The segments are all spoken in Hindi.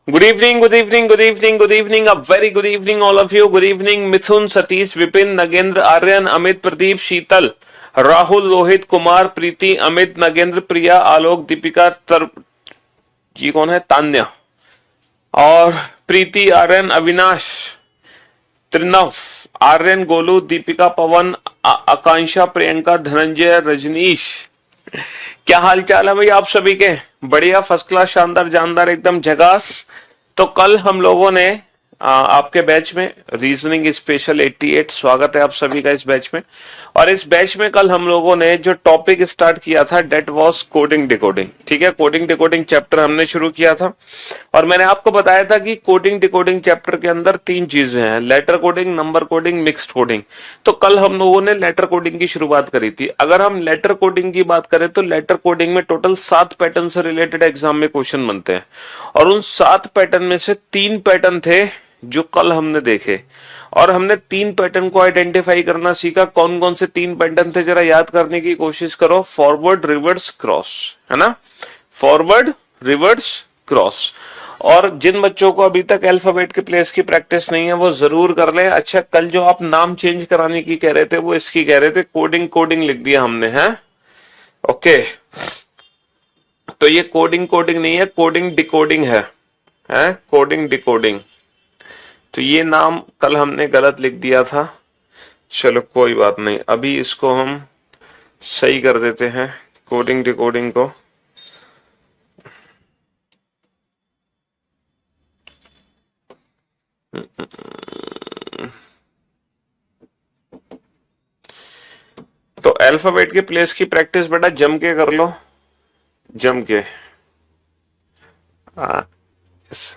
Good evening, good evening, good evening, good evening. A very good evening, all of you. Good evening, Mithun, Satish, Vipin, Nagendra, Aryan, Amit, Pradeep, Sheetal, Rahul, Rohit, Kumar, प्रीति, अमित, नगेंद्र, प्रिया, आलोक, दीपिका, जी कौन है, तान्या और प्रीति, आर्यन, अविनाश, त्रिनव, आर्यन, गोलू, दीपिका, पवन, आकांक्षा, प्रियंका, धनंजय, रजनीश। क्या हाल चाल है भाई आप सभी के? बढ़िया, फर्स्ट क्लास, शानदार, जानदार, एकदम झकास। तो कल हम लोगों ने आपके बैच में रीजनिंग स्पेशल 88, स्वागत है आप सभी का इस बैच में। और इस बैच में कल हम लोगों ने जो टॉपिक स्टार्ट किया था डेट वाज कोडिंग डिकोडिंग। ठीक है, कोडिंग डिकोडिंग चैप्टर हमने शुरू किया था और मैंने आपको बताया था कि कोडिंग डिकोडिंग चैप्टर के अंदर तीन चीजें हैं, letter coding, number coding, mixed coding. तो कल हम लोगों ने लेटर कोडिंग की शुरुआत करी थी। अगर हम लेटर कोडिंग की बात करें तो लेटर कोडिंग में टोटल 7 पैटर्न से रिलेटेड एग्जाम में क्वेश्चन बनते हैं और उन 7 पैटर्न में से 3 पैटर्न थे जो कल हमने देखे और हमने 3 पैटर्न को आइडेंटिफाई करना सीखा। कौन कौन से 3 पैटर्न थे जरा याद करने की कोशिश करो। फॉरवर्ड, रिवर्स, क्रॉस, है ना? Forward, reverse, cross. और जिन बच्चों को अभी तक अल्फाबेट के प्लेस की प्रैक्टिस नहीं है वो जरूर कर लें। अच्छा, कल जो आप नाम चेंज कराने की कह रहे थे वो इसकी कह रहे थे, कोडिंग कोडिंग लिख दिया हमने, है? ओके, तो ये कोडिंग कोडिंग नहीं है, कोडिंग डिकोडिंग है कोडिंग डिकोडिंग। तो ये नाम कल हमने गलत लिख दिया था। चलो कोई बात नहीं, अभी इसको हम सही कर देते हैं कोडिंग डिकोडिंग को। तो अल्फाबेट के प्लेस की प्रैक्टिस बेटा जम के कर लो, जम के। yes।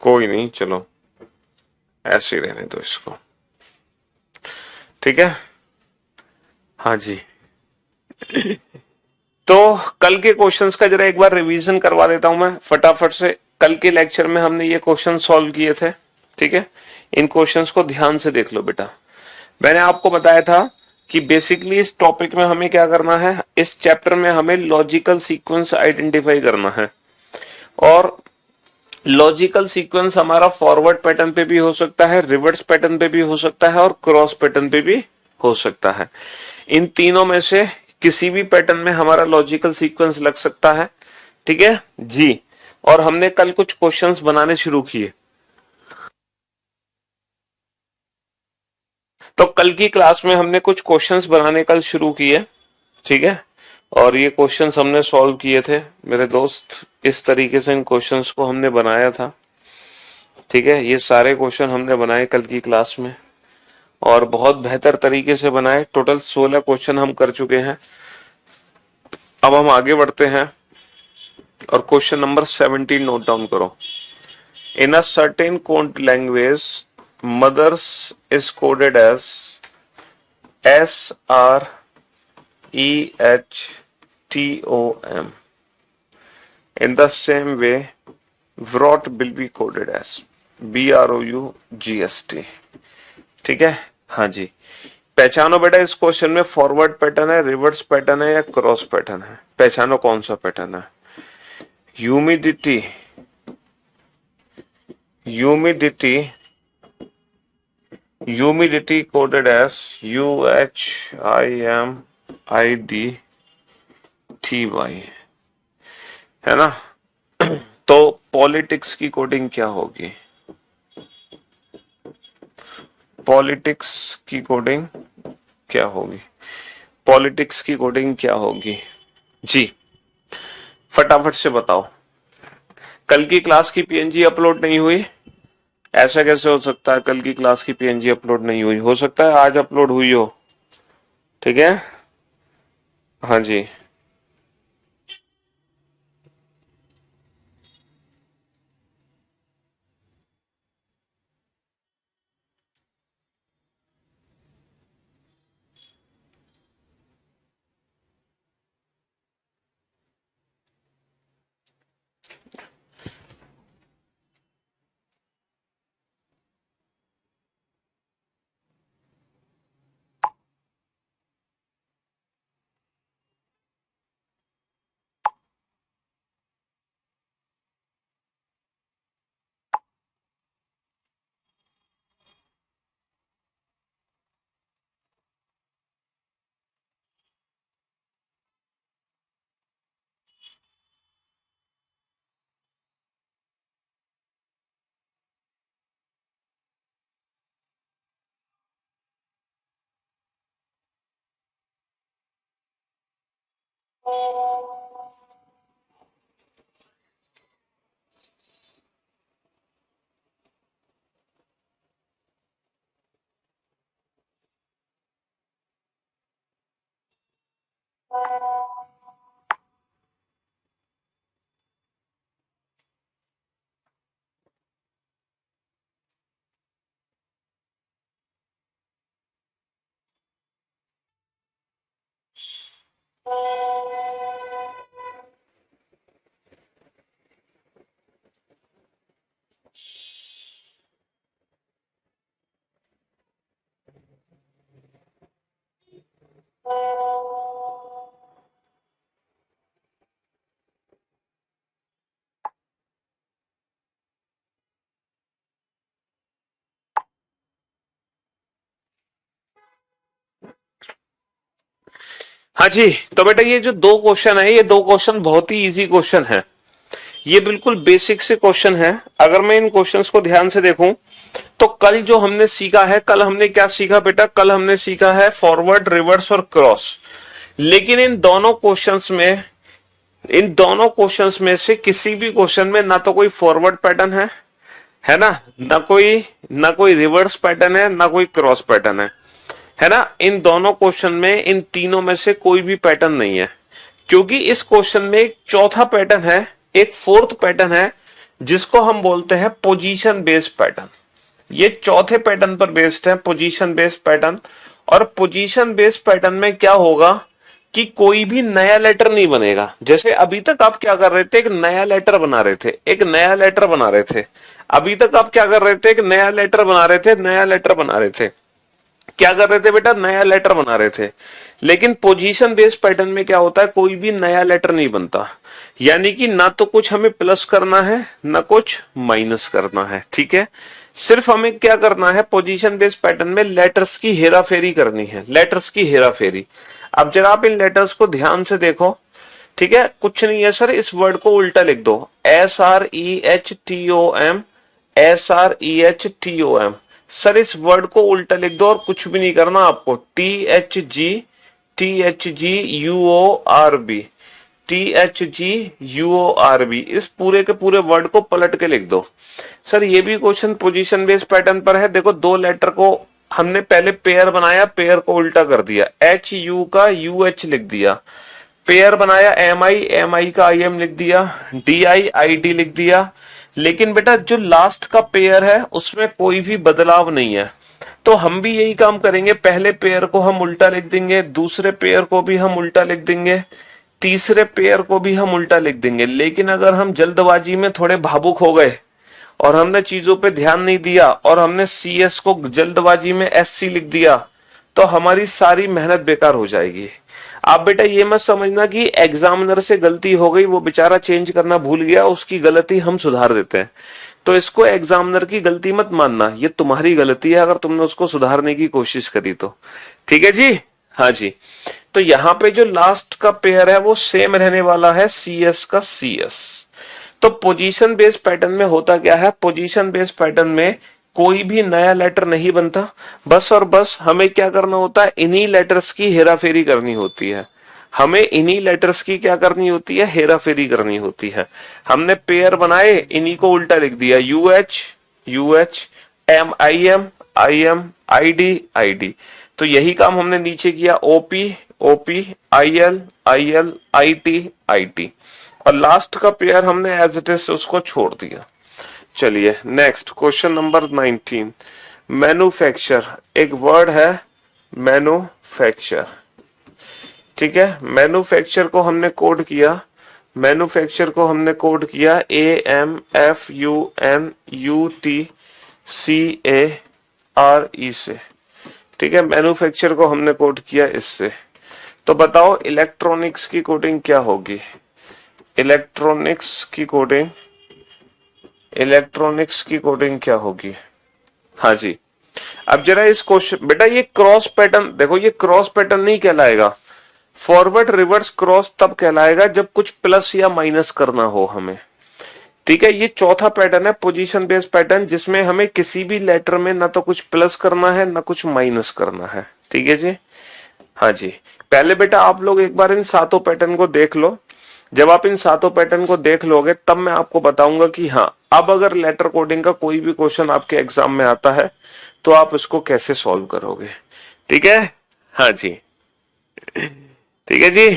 कोई नहीं, चलो ऐसे ही रहने दो इसको, ठीक है? हाँ जी। तो कल के क्वेश्चंस का जरा एक बार रिवीजन करवा देता हूं मैं फटाफट से। कल के लेक्चर में हमने ये क्वेश्चन सॉल्व किए थे, ठीक है? इन क्वेश्चंस को ध्यान से देख लो बेटा। मैंने आपको बताया था कि बेसिकली इस टॉपिक में हमें क्या करना है, इस चैप्टर में हमें लॉजिकल सीक्वेंस आइडेंटिफाई करना है। और लॉजिकल सीक्वेंस हमारा फॉरवर्ड पैटर्न पे भी हो सकता है, रिवर्स पैटर्न पे भी हो सकता है और क्रॉस पैटर्न पे भी हो सकता है। इन तीनों में से किसी भी पैटर्न में हमारा लॉजिकल सीक्वेंस लग सकता है, ठीक है जी? और हमने कल कुछ क्वेश्चंस बनाने शुरू किए। तो कल की क्लास में हमने कुछ क्वेश्चंस बनाने कल शुरू किए, ठीक है? और ये क्वेश्चंस हमने सॉल्व किए थे मेरे दोस्त। इस तरीके से इन क्वेश्चंस को हमने बनाया था, ठीक है? ये सारे क्वेश्चन हमने बनाए कल की क्लास में और बहुत बेहतर तरीके से बनाए। टोटल 16 क्वेश्चन हम कर चुके हैं। अब हम आगे बढ़ते हैं और क्वेश्चन नंबर 17 नोट डाउन करो। In a certain code language mothers is coded SREHTOM in the same way wrote will be coded as BROUGST, ठीक है? हाँ जी। पहचानो बेटा इस क्वेश्चन में फॉरवर्ड पैटर्न है, रिवर्स पैटर्न है या क्रॉस पैटर्न है? पहचानो कौन सा पैटर्न है। Humidity, humidity, humidity coded as UHIMIDTY, है ना? तो पॉलिटिक्स की कोडिंग क्या होगी? पॉलिटिक्स की कोडिंग क्या होगी? पॉलिटिक्स की कोडिंग क्या होगी जी? फटाफट से बताओ। कल की क्लास की पीएनजी अपलोड नहीं हुई? ऐसा कैसे हो सकता है कल की क्लास की पीएनजी अपलोड नहीं हुई? हो सकता है आज अपलोड हुई हो, ठीक है? हाँ जी। हाँ जी, तो बेटा ये जो दो क्वेश्चन है, ये दो क्वेश्चन बहुत ही इजी क्वेश्चन है। ये बिल्कुल बेसिक से क्वेश्चन है। अगर मैं इन क्वेश्चंस को ध्यान से देखूं तो कल जो हमने सीखा है, कल हमने क्या सीखा बेटा? कल हमने सीखा है फॉरवर्ड, रिवर्स और क्रॉस। लेकिन इन दोनों क्वेश्चंस में से किसी भी क्वेश्चन में ना तो कोई फॉरवर्ड पैटर्न है ना, ना कोई रिवर्स पैटर्न है, ना कोई क्रॉस पैटर्न है ना। इन दोनों क्वेश्चन में, इन तीनों में से कोई भी पैटर्न नहीं है, क्योंकि इस क्वेश्चन में एक चौथा पैटर्न है, एक फोर्थ पैटर्न है, जिसको हम बोलते हैं पोजीशन बेस्ड पैटर्न। ये चौथे पैटर्न पर बेस्ड है, पोजीशन बेस्ड पैटर्न। और पोजीशन बेस्ड पैटर्न में क्या होगा कि कोई भी नया लेटर नहीं बनेगा। जैसे अभी तक आप क्या कर रहे थे? एक नया लेटर बना रहे थे, एक नया लेटर बना रहे थे। अभी तक आप क्या कर रहे थे? एक नया लेटर बना रहे थे, नया लेटर बना रहे थे। क्या कर रहे थे बेटा? नया लेटर बना रहे थे। लेकिन पोजीशन बेस्ड पैटर्न में क्या होता है? कोई भी नया लेटर नहीं बनता। यानी कि ना तो कुछ हमें प्लस करना है, ना कुछ माइनस करना है। ठीक है, सिर्फ हमें क्या करना है? पोजीशन बेस्ड पैटर्न में लेटर्स की हेराफेरी करनी है, लेटर्स की हेराफेरी। अब जरा आप इन लेटर्स को ध्यान से देखो। ठीक है, कुछ नहीं है सर, इस वर्ड को उल्टा लिख दो। SREHTOM, SREHTOM। सर इस वर्ड को उल्टा लिख दो और कुछ भी नहीं करना आपको। THGUORB, THGUORB, इस पूरे के पूरे वर्ड को पलट के लिख दो। सर ये भी क्वेश्चन पोजीशन बेस्ड पैटर्न पर है। देखो, दो लेटर को हमने पहले पेयर बनाया, पेयर को उल्टा कर दिया। HU का UH लिख दिया। पेयर बनाया MI का IM लिख दिया। DI लिख दिया। लेकिन बेटा जो लास्ट का पेयर है उसमें कोई भी बदलाव नहीं है। तो हम भी यही काम करेंगे, पहले पेयर को हम उल्टा लिख देंगे, दूसरे पेयर को भी हम उल्टा लिख देंगे, तीसरे पेयर को भी हम उल्टा लिख देंगे। लेकिन अगर हम जल्दबाजी में थोड़े भावुक हो गए और हमने चीजों पे ध्यान नहीं दिया और हमने CS को जल्दबाजी में SC लिख दिया, तो हमारी सारी मेहनत बेकार हो जाएगी। आप बेटा ये मत समझना कि एग्जामिनर से गलती हो गई, वो बेचारा चेंज करना भूल गया, उसकी गलती हम सुधार देते हैं। तो इसको एग्जामिनर की गलती मत मानना, ये तुम्हारी गलती है अगर तुमने उसको सुधारने की कोशिश करी तो। ठीक है जी, हाँ जी। तो यहाँ पे जो लास्ट का पेयर है वो सेम रहने वाला है, CS का CS। तो पोजीशन बेस्ड पैटर्न में होता क्या है? पोजीशन बेस्ड पैटर्न में कोई भी नया लेटर नहीं बनता। बस और बस हमें क्या करना होता है? इन्हीं लेटर्स की हेराफेरी करनी होती है। हमें इन्हीं लेटर्स की क्या करनी होती है? हेराफेरी करनी होती है। हमने पेयर बनाए, इन्हीं को उल्टा लिख दिया। UH MIM IM ID। तो यही काम हमने नीचे किया। OP IL IT। और लास्ट का पेयर हमने एज इट इज उसको छोड़ दिया। चलिए नेक्स्ट क्वेश्चन नंबर 19। मैन्युफैक्चर, एक वर्ड है मैन्युफैक्चर। ठीक है, मैन्युफैक्चर को हमने कोड किया, AMFUNUTCARE से। ठीक है, मैन्युफैक्चर को हमने कोड किया इससे। तो बताओ इलेक्ट्रॉनिक्स की कोडिंग क्या होगी? इलेक्ट्रॉनिक्स की कोडिंग क्या होगी? हाँ जी। अब जरा इस क्वेश्चन, बेटा ये क्रॉस पैटर्न देखो, ये क्रॉस पैटर्न नहीं कहलाएगा। फॉरवर्ड रिवर्स क्रॉस तब कहलाएगा जब कुछ प्लस या माइनस करना हो हमें। ठीक है, ये चौथा पैटर्न है पोजीशन बेस्ड पैटर्न, जिसमें हमें किसी भी लेटर में ना तो कुछ प्लस करना है ना कुछ माइनस करना है। ठीक है जी, हाँ जी, पहले बेटा आप लोग एक बार इन सातों पैटर्न को देख लो। जब आप इन सातों पैटर्न को देख लोगे तब मैं आपको बताऊंगा कि हाँ, अब अगर लेटर कोडिंग का कोई भी क्वेश्चन आपके एग्जाम में आता है तो आप इसको कैसे सॉल्व करोगे। ठीक है, हाँ जी, ठीक है जी।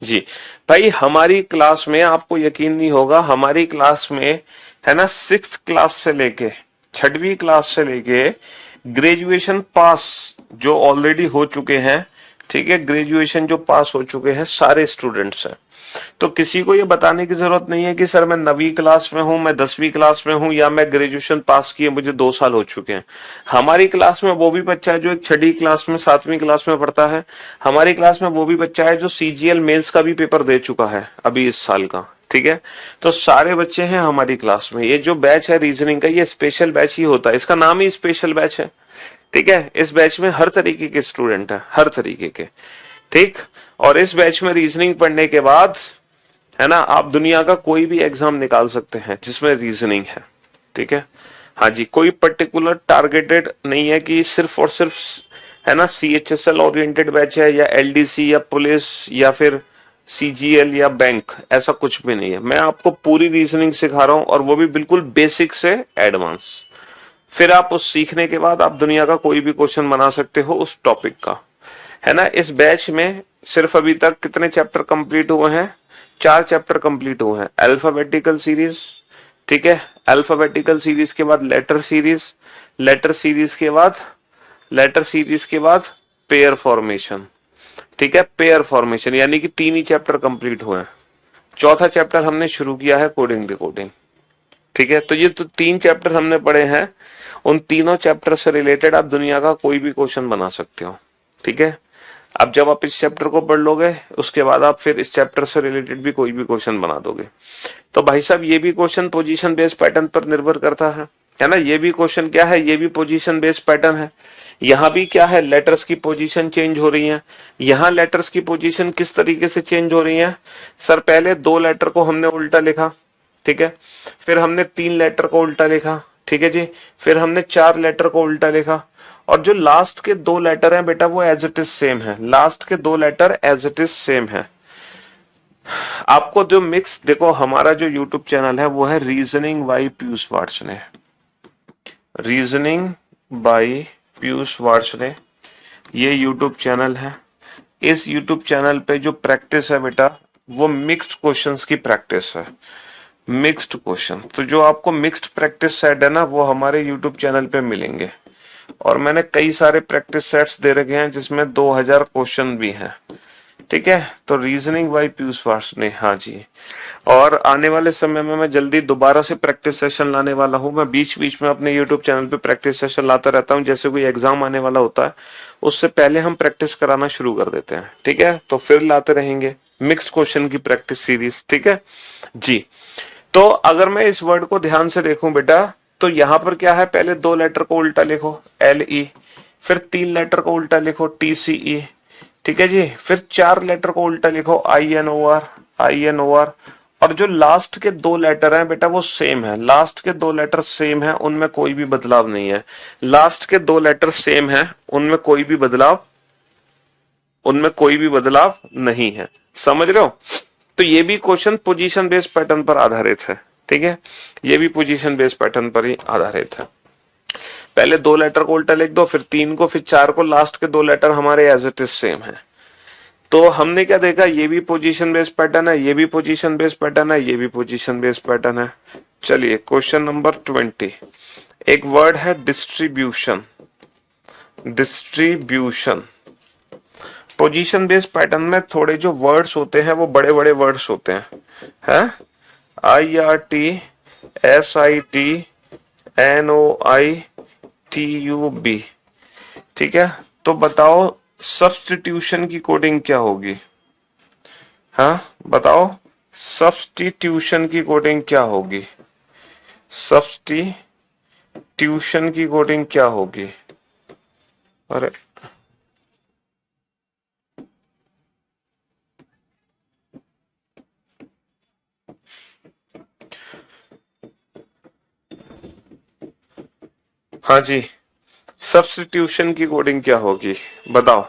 जी भाई, हमारी क्लास में आपको यकीन नहीं होगा, हमारी क्लास में है ना, 6th क्लास से लेके 6वीं क्लास से लेके ग्रेजुएशन पास जो ऑलरेडी हो चुके हैं, ठीक है, ग्रेजुएशन जो पास हो चुके हैं सारे स्टूडेंट्स हैं। तो किसी को ये बताने की जरूरत नहीं है कि सर मैं 9वीं क्लास में हूं, मैं 10वीं क्लास में हूं, या मैं ग्रेजुएशन पास किए मुझे 2 साल हो चुके हैं। हमारी क्लास में वो भी बच्चा है जो एक 6वीं क्लास में 7वीं क्लास में पढ़ता है। हमारी क्लास में वो भी बच्चा है जो सीजीएल मेंस का भी पेपर दे चुका है अभी इस साल का। ठीक है, तो सारे बच्चे हैं हमारी क्लास में। ये जो बैच है रीजनिंग का, ये स्पेशल बैच ही होता है, इसका नाम ही स्पेशल बैच है। ठीक है, इस बैच में हर तरीके के स्टूडेंट है, हर तरीके के। ठीक, और इस बैच में रीजनिंग पढ़ने के बाद है ना, आप दुनिया का कोई भी एग्जाम निकाल सकते हैं जिसमें रीजनिंग है। ठीक है, हाँ जी, कोई पर्टिकुलर टारगेटेड नहीं है कि सिर्फ और सिर्फ है ना सीएचएसएल ओरिएंटेड बैच है, या एलडीसी या पुलिस या फिर सीजीएल या बैंक, ऐसा कुछ भी नहीं है। मैं आपको पूरी रीजनिंग सिखा रहा हूं, और वो भी बिल्कुल बेसिक से एडवांस। फिर आप उस सीखने के बाद आप दुनिया का कोई भी क्वेश्चन बना सकते हो उस टॉपिक का, है ना। इस बैच में सिर्फ अभी तक कितने चैप्टर कंप्लीट हुए हैं? 4 चैप्टर कंप्लीट हुए हैं। अल्फाबेटिकल सीरीज, ठीक है, अल्फाबेटिकल सीरीज के बाद लेटर सीरीज, लेटर सीरीज के बाद लेटर सीरीज के बाद पेयर फॉर्मेशन। ठीक है, पेयर फॉर्मेशन यानी कि 3 ही चैप्टर कंप्लीट हुए हैं। चौथा चैप्टर हमने शुरू किया है कोडिंग डिकोडिंग। ठीक है, तो ये तो 3 चैप्टर हमने पढ़े हैं। उन तीनों चैप्टर से रिलेटेड आप दुनिया का कोई भी क्वेश्चन बना सकते हो। ठीक है, अब जब आप इस चैप्टर को पढ़ लोगे उसके बाद आप फिर इस चैप्टर से रिलेटेड भी कोई भी क्वेश्चन बना दोगे। तो भाई साहब, ये भी क्वेश्चन पोजीशन बेस्ड पैटर्न पर निर्भर करता है ना। ये भी क्वेश्चन क्या है, ये भी पोजीशन बेस्ड पैटर्न है। यहाँ भी क्या है, लेटर्स की पोजीशन चेंज हो रही है। यहाँ लेटर्स की पोजीशन किस तरीके से चेंज हो रही है? सर, पहले 2 लेटर को हमने उल्टा लिखा, ठीक है, फिर हमने 3 लेटर को उल्टा लिखा, ठीक है जी, फिर हमने 4 लेटर को उल्टा लिखा, और जो लास्ट के 2 लेटर हैं बेटा वो एज इट इज सेम है। लास्ट के 2 letter as it is same है। आपको जो मिक्स देखो, हमारा जो यूट्यूब चैनल है वो है reasoning by Piyush Varshney, reasoning by Piyush Varshney, ये यूट्यूब चैनल है। इस यूट्यूब चैनल पे जो प्रैक्टिस है बेटा वो मिक्स्ड क्वेश्चंस की प्रैक्टिस है, मिक्स्ड क्वेश्चन। तो जो आपको मिक्स्ड प्रैक्टिस सेट है ना वो हमारे यूट्यूब चैनल पे मिलेंगे, और मैंने कई सारे प्रैक्टिस सेट्स दे रखे हैं जिसमें 2000 क्वेश्चन भी हैं। ठीक है, तो रीजनिंग बाई पीयूष वार्ष्णेय, हाँ जी। और आने वाले समय में मैं जल्दी दोबारा से प्रैक्टिस सेशन लाने वाला हूँ। मैं बीच बीच में अपने यूट्यूब चैनल पे प्रैक्टिस सेशन लाता रहता हूँ। जैसे कोई एग्जाम आने वाला होता है उससे पहले हम प्रैक्टिस कराना शुरू कर देते हैं। ठीक है, तो फिर लाते रहेंगे मिक्स्ड क्वेश्चन की प्रैक्टिस सीरीज। ठीक है जी। तो अगर मैं इस वर्ड को ध्यान से देखूं बेटा, तो यहां पर क्या है, पहले 2 लेटर को उल्टा लिखो LE, फिर 3 लेटर को उल्टा लिखो TCE, ठीक है जी, फिर 4 लेटर को उल्टा लिखो INOR, और जो लास्ट के 2 लेटर हैं बेटा वो सेम है। लास्ट के 2 लेटर सेम है, उनमें कोई भी बदलाव नहीं है। लास्ट के 2 लेटर सेम है, उनमें कोई भी बदलाव, उनमें कोई भी बदलाव नहीं है। समझ रहे हो? तो ये भी क्वेश्चन पोजीशन बेस्ड पैटर्न पर आधारित है। ठीक है, ये भी पोजीशन बेस्ड पैटर्न पर ही आधारित है। पहले 2 लेटर को उल्टा लिख दो, फिर 3 को, फिर 4 को, लास्ट के 2 लेटर हमारे एज इट इज सेम है। तो हमने क्या देखा, ये भी पोजीशन बेस्ड पैटर्न है, ये भी पोजीशन बेस्ड पैटर्न है, ये भी पोजीशन बेस्ड पैटर्न है। चलिए क्वेश्चन नंबर 20, एक वर्ड है distribution. Distribution position based pattern में थोड़े जो वर्ड्स होते हैं वो बड़े बड़े वर्ड्स होते हैं, IRTSITNOITUB। ठीक है, तो बताओ सब्स्टिट्यूशन की कोडिंग क्या होगी? हाँ बताओ, सब्स्टिट्यूशन की कोडिंग क्या होगी? सब्स्टिट्यूशन की कोडिंग क्या होगी? अरे हाँ जी, सब्स्टिट्यूशन की कोडिंग क्या होगी बताओ।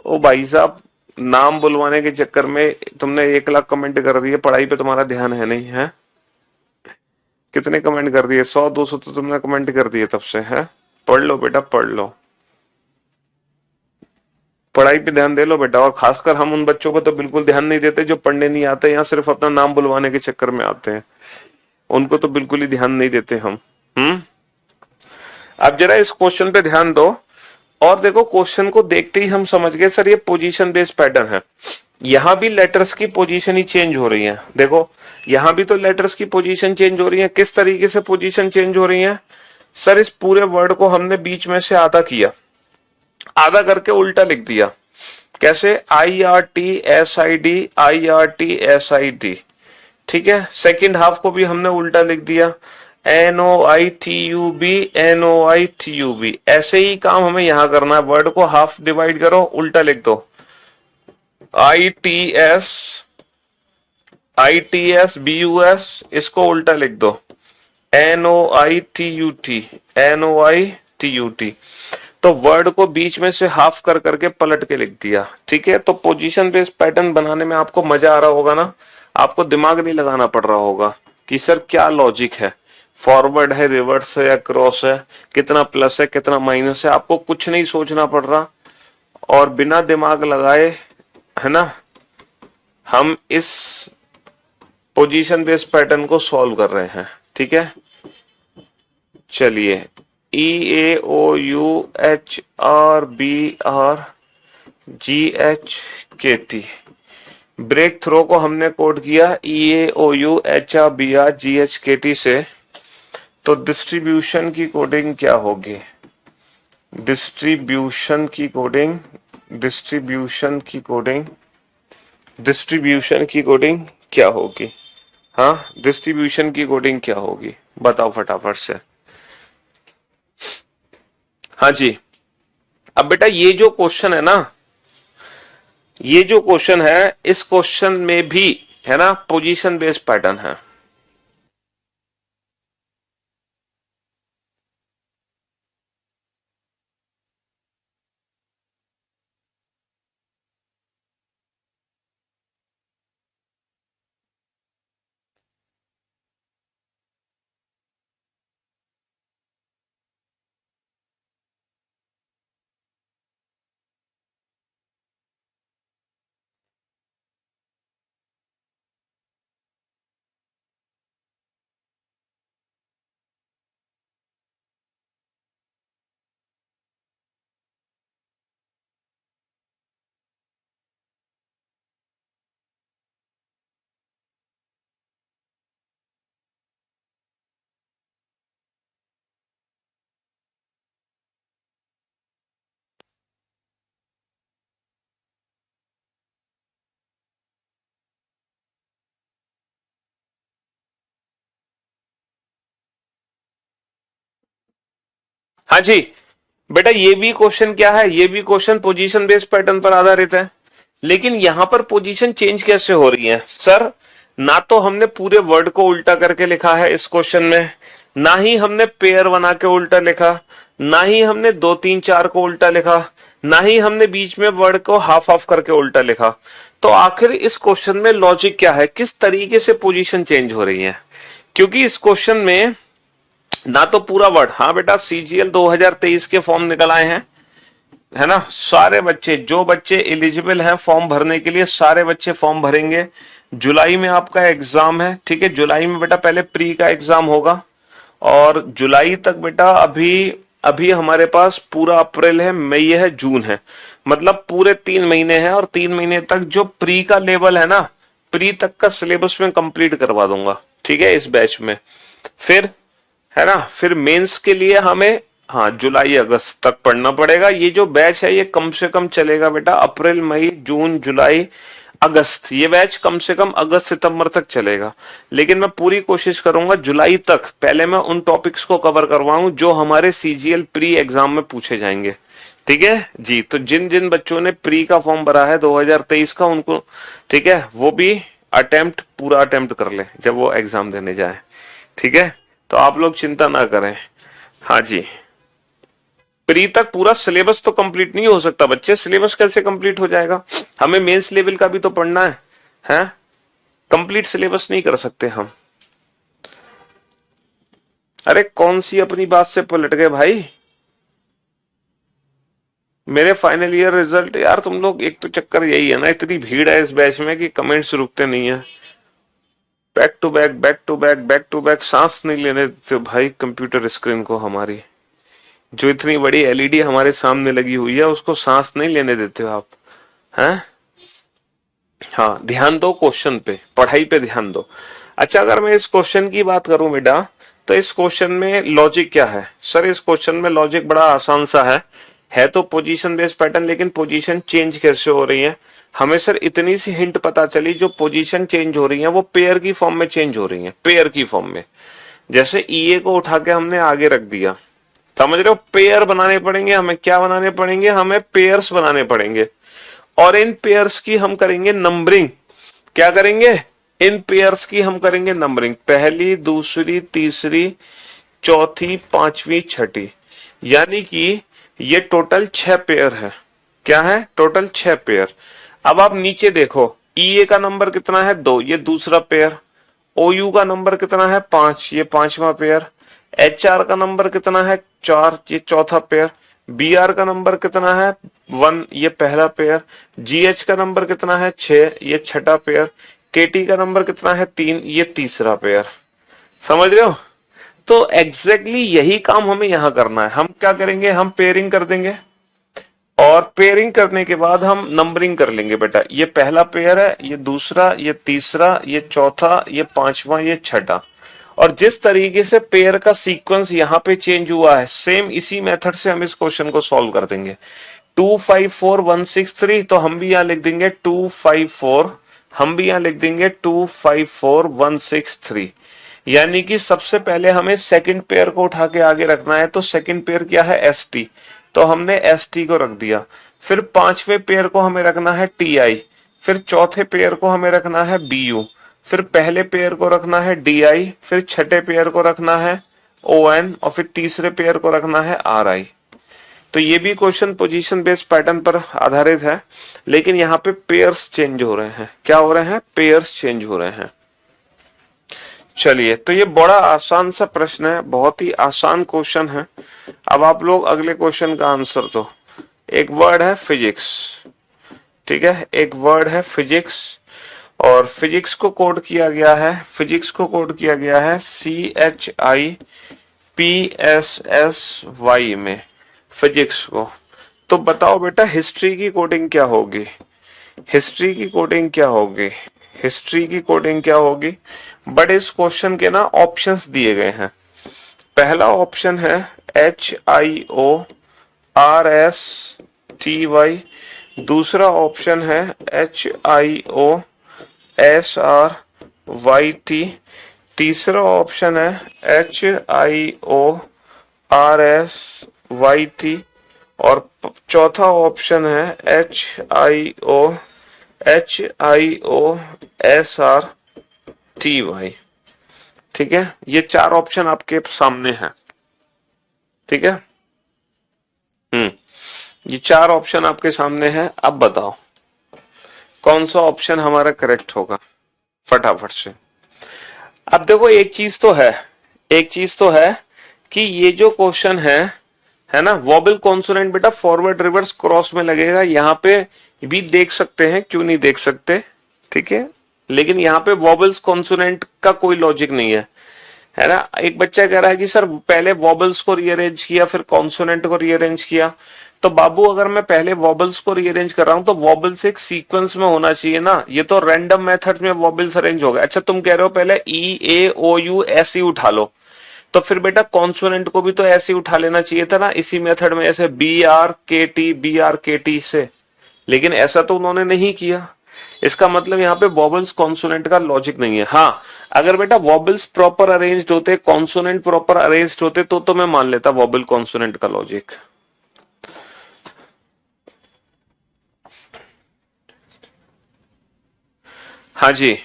ओ भाई साहब, नाम बुलवाने के चक्कर में तुमने 1 लाख कमेंट कर दिए, पढ़ाई पे तुम्हारा ध्यान है नहीं है। कितने कमेंट कर दिए, 100-200 तो तुमने कमेंट कर दिए तब से है। पढ़ लो बेटा पढ़ लो, पढ़ाई पे ध्यान दे लो बेटा। और खासकर हम उन बच्चों को तो बिल्कुल ध्यान नहीं देते जो पढ़ने नहीं आते, यहाँ सिर्फ अपना नाम बुलवाने के चक्कर में आते हैं, उनको तो बिल्कुल ही ध्यान नहीं देते हम। अब जरा इस क्वेश्चन पे ध्यान दो और देखो, क्वेश्चन को देखते ही हम समझ गए सर ये पोजीशन बेस्ड पैटर्न है। यहां भी लेटर्स की पोजीशन ही चेंज हो रही है, देखो यहां भी तो लेटर्स की पोजीशन चेंज हो रही है। किस तरीके से पोजीशन चेंज हो रही है सर, इस पूरे वर्ड को हमने बीच में से आधा किया, आधा करके उल्टा लिख दिया। कैसे, IRTSID IRTSID, ठीक है। सेकंड हाफ को भी हमने उल्टा लिख दिया, NOITUB NOITUB। ऐसे ही काम हमें यहां करना है, वर्ड को हाफ डिवाइड करो, उल्टा लिख दो, ITS BUS, इसको उल्टा लिख दो, NOITUT। तो वर्ड को बीच में से हाफ कर करके पलट के लिख दिया, ठीक है। तो पोजीशन बेस्ड पैटर्न बनाने में आपको मजा आ रहा होगा ना, आपको दिमाग नहीं लगाना पड़ रहा होगा कि सर क्या लॉजिक है, फॉरवर्ड है, रिवर्स है या क्रॉस है, कितना प्लस है कितना माइनस है, आपको कुछ नहीं सोचना पड़ रहा। और बिना दिमाग लगाए, है ना, हम इस पोजीशन बेस्ड पैटर्न को सॉल्व कर रहे हैं, ठीक है। चलिए, EAOUHRBRGHKT, ब्रेक थ्रो को हमने कोड किया EAOUHRBRGHKT से। तो डिस्ट्रीब्यूशन की कोडिंग क्या होगी, डिस्ट्रीब्यूशन की कोडिंग क्या होगी, हाँ डिस्ट्रीब्यूशन की कोडिंग क्या होगी बताओ फटाफट से। हाँ जी, अब बेटा ये जो क्वेश्चन है ना, ये जो क्वेश्चन है, इस क्वेश्चन में भी है ना पोजीशन बेस्ड पैटर्न है। हाँ जी बेटा, ये भी क्वेश्चन क्या है, ये भी क्वेश्चन पोजीशन बेस्ड पैटर्न पर आधारित है। लेकिन यहां पर पोजीशन चेंज कैसे हो रही है सर, ना तो हमने पूरे वर्ड को उल्टा करके लिखा है इस क्वेश्चन में, ना ही हमने पेयर बना के उल्टा लिखा, ना ही हमने 2 3 4 को उल्टा लिखा, ना ही हमने बीच में वर्ड को हाफ हाफ करके उल्टा लिखा। तो आखिर इस क्वेश्चन में लॉजिक क्या है, किस तरीके से पोजीशन चेंज हो रही है। क्योंकि इस क्वेश्चन में ना तो पूरा वर्ड, हाँ बेटा CGL 2023 के फॉर्म निकल आए हैं, है ना, सारे बच्चे, जो बच्चे एलिजिबल हैं फॉर्म भरने के लिए, सारे बच्चे फॉर्म भरेंगे। जुलाई में आपका एग्जाम है, ठीक है, जुलाई में बेटा पहले प्री का एग्जाम होगा, और जुलाई तक बेटा अभी अभी हमारे पास पूरा अप्रैल है, मई है, जून है, मतलब पूरे 3 महीने हैं। और 3 महीने तक जो प्री का लेवल है ना, प्री तक का सिलेबस में कंप्लीट करवा दूंगा, ठीक है, इस बैच में। फिर है ना, फिर मेंस के लिए हमें हाँ जुलाई अगस्त तक पढ़ना पड़ेगा। ये जो बैच है ये कम से कम चलेगा बेटा अप्रैल मई जून जुलाई अगस्त, ये बैच कम से कम अगस्त सितंबर तक चलेगा। लेकिन मैं पूरी कोशिश करूंगा जुलाई तक पहले मैं उन टॉपिक्स को कवर करवाऊं जो हमारे CGL प्री एग्जाम में पूछे जाएंगे, ठीक है जी। तो जिन जिन बच्चों ने प्री का फॉर्म भरा है 2023 का, उनको ठीक है वो भी पूरा अटेम्प्ट कर ले जब वो एग्जाम देने जाए, ठीक है। तो आप लोग चिंता ना करें, हाँ जी। प्री तक पूरा सिलेबस तो कंप्लीट नहीं हो सकता बच्चे, सिलेबस कैसे कंप्लीट हो जाएगा, हमें मेंस लेवल का भी तो पढ़ना है, हैं? कंप्लीट सिलेबस नहीं कर सकते हम। अरे कौन सी अपनी बात से पलट गए भाई, मेरे फाइनल ईयर रिजल्ट, यार तुम लोग, एक तो चक्कर यही है ना, इतनी भीड़ है इस बैच में कि कमेंट्स रुकते नहीं है, back to back back to back back to back, सांस नहीं लेने देते भाई कंप्यूटर स्क्रीन को हमारी, जो इतनी बड़ी एलईडी हमारे सामने लगी हुई है उसको सांस नहीं लेने देते हो आप, हैं? हाँ, ध्यान दो क्वेश्चन पे, पढ़ाई पे ध्यान दो। अच्छा, अगर मैं इस क्वेश्चन की बात करूं बेटा, तो इस क्वेश्चन में लॉजिक क्या है? सर इस क्वेश्चन में लॉजिक बड़ा आसान सा है तो पोजीशन बेस्ड पैटर्न, लेकिन पोजीशन चेंज कैसे हो रही है? हमें सर इतनी सी हिंट पता चली, जो पोजीशन चेंज हो रही है वो पेयर की फॉर्म में चेंज हो रही है, पेयर की फॉर्म में। जैसे ईए को उठा के हमने आगे रख दिया, समझ रहे हो? पेयर बनाने पड़ेंगे हमें, क्या बनाने पड़ेंगे हमें? पेयर्स बनाने पड़ेंगे, और इन पेयर्स की हम करेंगे नंबरिंग। क्या करेंगे? इन पेयर्स की हम करेंगे नंबरिंग, पहली, दूसरी, तीसरी, चौथी, पांचवी, छठी, यानी कि ये टोटल 6 पेयर है। क्या है? Total 6 pair. अब आप नीचे देखो, ईए का नंबर कितना है? 2, ये दूसरा पेयर। ओयू का नंबर कितना है? 5, ये पांचवा पेयर। एचआर का नंबर कितना है? 4, ये चौथा पेयर। बीआर का नंबर कितना है? 1, ये पहला पेयर। जीएच का नंबर कितना है? 6, ये छठा पेयर। केटी का नंबर कितना है? 3, ये तीसरा पेयर। समझ रहे हो? तो एग्जैक्टली यही काम हमें यहां करना है। हम क्या करेंगे? हम पेयरिंग कर देंगे, और पेयरिंग करने के बाद हम नंबरिंग कर लेंगे बेटा। ये पहला पेयर है, ये दूसरा, ये तीसरा, ये चौथा, ये पांचवा, ये छठा। और जिस तरीके से पेयर का सीक्वेंस यहाँ पे चेंज हुआ है, सेम इसी मेथड से हम इस क्वेश्चन को सॉल्व कर देंगे। 2 5 4 1 6 3, तो हम भी यहां लिख देंगे 2 5 4, हम भी यहां लिख देंगे 2 5 4 1 6 3। यानी कि सबसे पहले हमें सेकंड पेयर को उठा के आगे रखना है, तो सेकंड पेयर क्या है? एस टी, तो हमने एस टी को रख दिया। फिर पांचवे पेयर को हमें रखना है टी आई, फिर चौथे पेयर को हमें रखना है बी यू, फिर पहले पेयर को रखना है डी आई, फिर छठे पेयर को रखना है ओ एन, और फिर तीसरे पेयर को रखना है आर आई। तो ये भी क्वेश्चन पोजीशन बेस्ड पैटर्न पर आधारित है, लेकिन यहाँ पे पेयर्स चेंज हो रहे हैं। क्या हो रहे हैं? पेयर्स चेंज हो रहे हैं। चलिए, तो ये बड़ा आसान सा प्रश्न है, बहुत ही आसान क्वेश्चन है। अब आप लोग अगले क्वेश्चन का आंसर दो। एक वर्ड है फिजिक्स, ठीक है, एक वर्ड है फिजिक्स, और फिजिक्स को कोड किया गया है, फिजिक्स को कोड किया गया है CHIPSSY में, फिजिक्स को। तो बताओ बेटा, हिस्ट्री की कोडिंग क्या होगी? हिस्ट्री की कोडिंग क्या होगी? हिस्ट्री की कोडिंग क्या होगी? बट इस क्वेश्चन के ना ऑप्शंस दिए गए हैं। पहला ऑप्शन है HIORSTY, दूसरा ऑप्शन है HIOSRYT, तीसरा ऑप्शन है HIORSYT, और चौथा ऑप्शन है HIOSRTY। ठीक है, ये 4 ऑप्शन आपके सामने हैं। ठीक है, ये 4 ऑप्शन आपके सामने हैं। अब बताओ कौन सा ऑप्शन हमारा करेक्ट होगा, फटाफट से। अब देखो, एक चीज तो है, एक चीज तो है कि ये जो क्वेश्चन है ना, वॉबल कॉन्सोनेंट बेटा फॉरवर्ड रिवर्स क्रॉस में लगेगा। यहां पे भी देख सकते हैं, क्यों नहीं देख सकते, ठीक है, लेकिन यहाँ पे वॉबल्स कॉन्सोनेंट का कोई लॉजिक नहीं है ना। एक बच्चा कह रहा है कि सर पहले वॉबल्स को रीअरेंज किया फिर कॉन्सोनेंट को रीअरेंज किया। तो बाबू, अगर मैं पहले वॉबल्स को रीअरेंज कर रहा हूं तो वॉबल्स एक सीक्वेंस में होना चाहिए ना, ये तो रैंडम मेथड में वॉबल्स अरेंज हो गए। अच्छा, तुम कह रहे हो पहले ई ए ओ यू ऐसे ही उठा लो, तो फिर बेटा कॉन्सोनेंट को भी तो ऐसे ही उठा लेना चाहिए था ना, इसी मेथड में, ऐसे बी आर के टी से। लेकिन ऐसा तो उन्होंने नहीं किया। इसका मतलब यहाँ पे वॉबल्स कॉन्सोनेंट का लॉजिक नहीं है। हाँ, अगर बेटा वॉबल्स प्रॉपर अरेंज्ड होते, कॉन्सोनेंट प्रॉपर अरेंज्ड होते, तो मैं मान लेता वॉबल कॉन्सोनेंट का लॉजिक। हाँ जी,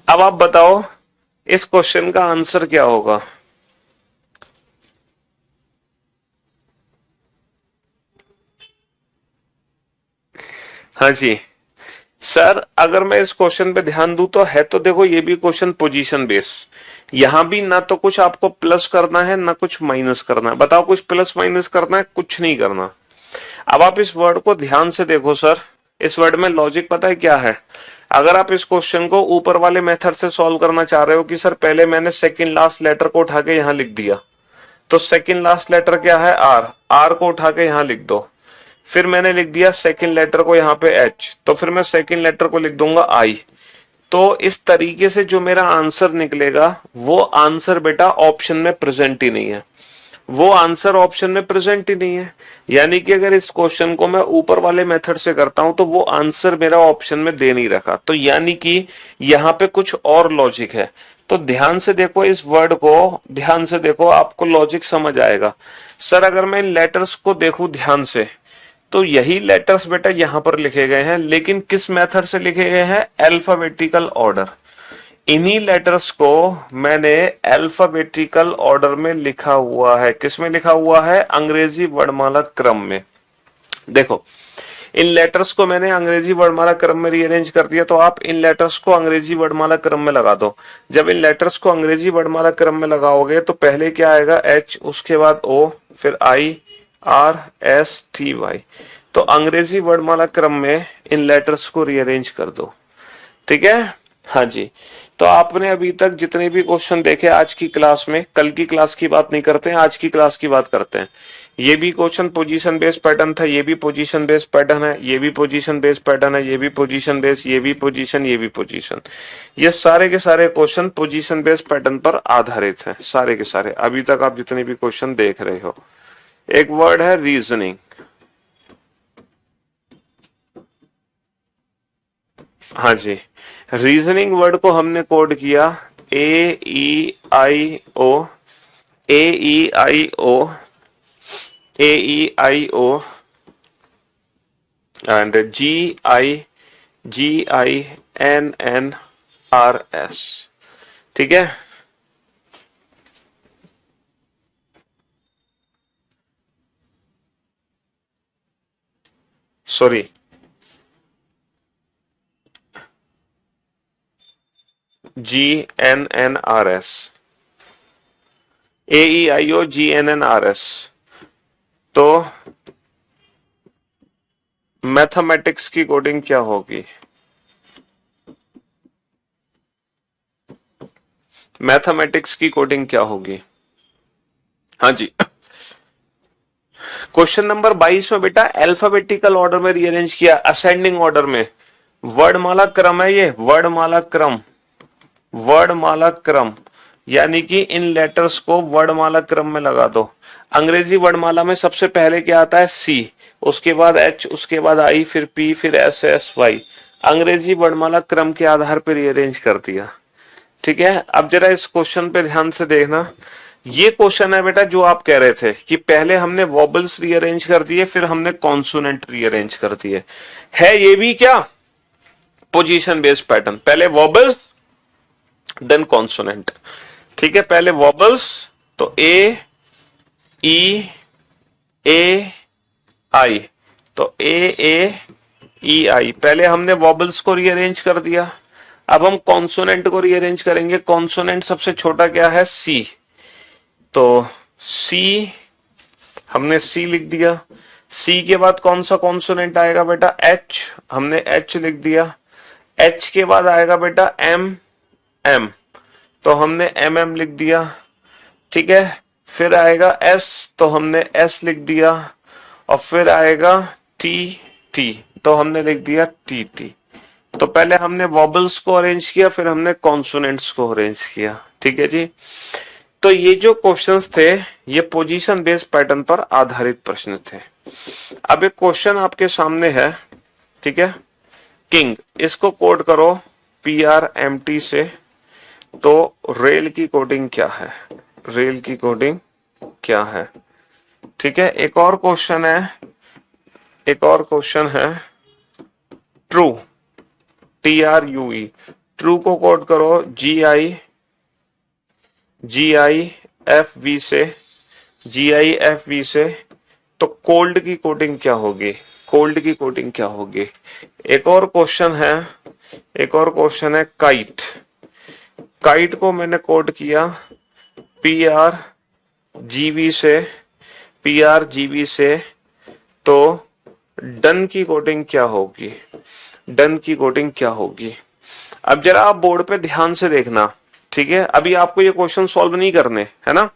अब आप बताओ, इस क्वेश्चन का आंसर क्या होगा? हाँ जी सर, अगर मैं इस क्वेश्चन पे ध्यान दूं तो है तो देखो ये भी क्वेश्चन पोजीशन बेस, यहां भी ना तो कुछ आपको प्लस करना है ना कुछ माइनस करना है। बताओ कुछ प्लस माइनस करना है? कुछ नहीं करना। अब आप इस वर्ड को ध्यान से देखो सर, इस वर्ड में लॉजिक पता है क्या है? अगर आप इस क्वेश्चन को ऊपर वाले मेथड से सॉल्व करना चाह रहे हो कि सर पहले मैंने सेकंड लास्ट लेटर को उठा के यहां लिख दिया, तो सेकंड लास्ट लेटर क्या है? आर, आर को उठा के यहां लिख दो। फिर मैंने लिख दिया सेकंड लेटर को यहाँ पे एच, तो फिर मैं सेकंड लेटर को लिख दूंगा आई। तो इस तरीके से जो मेरा आंसर निकलेगा वो आंसर बेटा ऑप्शन में प्रेजेंट ही नहीं है, वो आंसर ऑप्शन में प्रेजेंट ही नहीं है। यानी कि अगर इस क्वेश्चन को मैं ऊपर वाले मेथड से करता हूं तो वो आंसर मेरा ऑप्शन में दे नहीं रखा, तो यानी कि यहां पे कुछ और लॉजिक है। तो ध्यान से देखो इस वर्ड को, ध्यान से देखो, आपको लॉजिक समझ आएगा। सर अगर मैं इन लेटर्स को देखूं ध्यान से, तो यही लेटर्स बेटा यहां पर लिखे गए हैं, लेकिन किस मेथड से लिखे गए हैं? Alphabetical order. इन्हीं लेटर्स को मैंने अल्फाबेटिकल ऑर्डर में लिखा हुआ है। किस में लिखा हुआ है? अंग्रेजी वर्णमाला क्रम में। देखो इन लेटर्स को मैंने अंग्रेजी वर्णमाला क्रम में रीअरेंज कर दिया, तो आप इन लेटर्स को अंग्रेजी वर्णमाला क्रम में लगा दो। जब इन लेटर्स को अंग्रेजी वर्णमाला क्रम में लगाओगे तो पहले क्या आएगा? एच, उसके बाद ओ, फिर आई, आर, एस, टी, वाई। तो अंग्रेजी वर्णमाला क्रम में इन लेटर्स को रीअरेंज कर दो। ठीक है? हाँ जी। तो आपने अभी तक जितने भी क्वेश्चन देखे आज की क्लास में, कल की क्लास की बात नहीं करते हैं, आज की क्लास की बात करते हैं। ये भी क्वेश्चन पोजीशन बेस्ड पैटर्न था, ये भी पोजीशन बेस्ड पैटर्न है, ये भी पोजीशन बेस्ड पैटर्न है, ये भी पोजीशन बेस्ड, ये भी पोजीशन, ये भी पोजीशन। ये सारे के सारे क्वेश्चन पोजीशन बेस्ड पैटर्न पर आधारित हैं, सारे के सारे। अभी तक आप जितने भी क्वेश्चन देख रहे हो। एक वर्ड है रीजनिंग। हाँ जी, रीजनिंग वर्ड को हमने कोड किया A-E-I-O, A-E-I-O, A-E-I-O and G-I-G-I-N-N-R-S। ठीक है? Sorry, G-N-N-R-S, A-E-I-O, G-N-N-R-S। तो मैथमेटिक्स की कोडिंग क्या होगी? मैथमेटिक्स की कोडिंग क्या होगी? हाँ जी, क्वेश्चन नंबर 22 में बेटा अल्फाबेटिकल ऑर्डर में रीअरेंज किया, असेंडिंग ऑर्डर में। वर्डमाला क्रम है ये, वर्डमाला क्रम, वर्डमाला क्रम। यानी कि इन लेटर्स को वर्डमाला क्रम में लगा दो। अंग्रेजी वर्णमाला में सबसे पहले क्या आता है? सी, उसके बाद एच, उसके बाद आई, फिर पी, फिर एस, एस, वाई। अंग्रेजी वर्णमाला क्रम के आधार पर रीअरेंज कर दिया। ठीक है? अब जरा इस क्वेश्चन पे ध्यान से देखना। ये क्वेश्चन है बेटा जो आप कह रहे थे कि पहले हमने वॉबल्स रीअरेंज कर दिए, फिर हमने कॉन्सोनेंट रीअरेंज कर दिए। है ये भी क्या? Position based pattern. पहले वॉबल्स देन कॉन्सोनेंट। ठीक है? पहले वॉबल्स, तो ए, ई, ए, आई, तो ए, ई, आई। पहले हमने वॉबल्स को रीअरेंज कर दिया, अब हम कॉन्सोनेंट को रीअरेंज करेंगे। कॉन्सोनेंट सबसे छोटा क्या है? सी, तो सी, हमने सी लिख दिया। सी के बाद कौन सा कॉन्सोनेंट आएगा बेटा? एच, हमने एच लिख दिया। एच के बाद आएगा बेटा एम, एम, तो हमने एम, एम लिख दिया। ठीक है? फिर आएगा एस, तो हमने एस लिख दिया, और फिर आएगा टी, टी, तो हमने लिख दिया टी, टी। तो पहले हमने वॉबल्स को अरेंज किया, फिर हमने कॉन्सोनेंट्स को अरेंज किया। ठीक है जी? तो ये जो क्वेश्चंस थे ये पोजीशन बेस्ड पैटर्न पर आधारित प्रश्न थे। अब एक क्वेश्चन आपके सामने है, ठीक है? किंग, इसको कोड करो PRMT से। तो रेल की कोडिंग क्या है? रेल की कोडिंग क्या है? ठीक है? एक और क्वेश्चन है, एक और क्वेश्चन है ट्रू, TRUE। ट्रू को कोड करो GI GIFV से, GIFV से, तो कोल्ड की कोडिंग क्या होगी? कोल्ड की कोडिंग क्या होगी? एक और क्वेश्चन है, एक और क्वेश्चन है काइट। काइट को मैंने कोड किया PRGV से, PRGV से, तो डन की कोडिंग क्या होगी? डन की कोडिंग क्या होगी? अब जरा आप बोर्ड पे ध्यान से देखना, ठीक है? अभी आपको ये क्वेश्चन सॉल्व नहीं करने, है ना?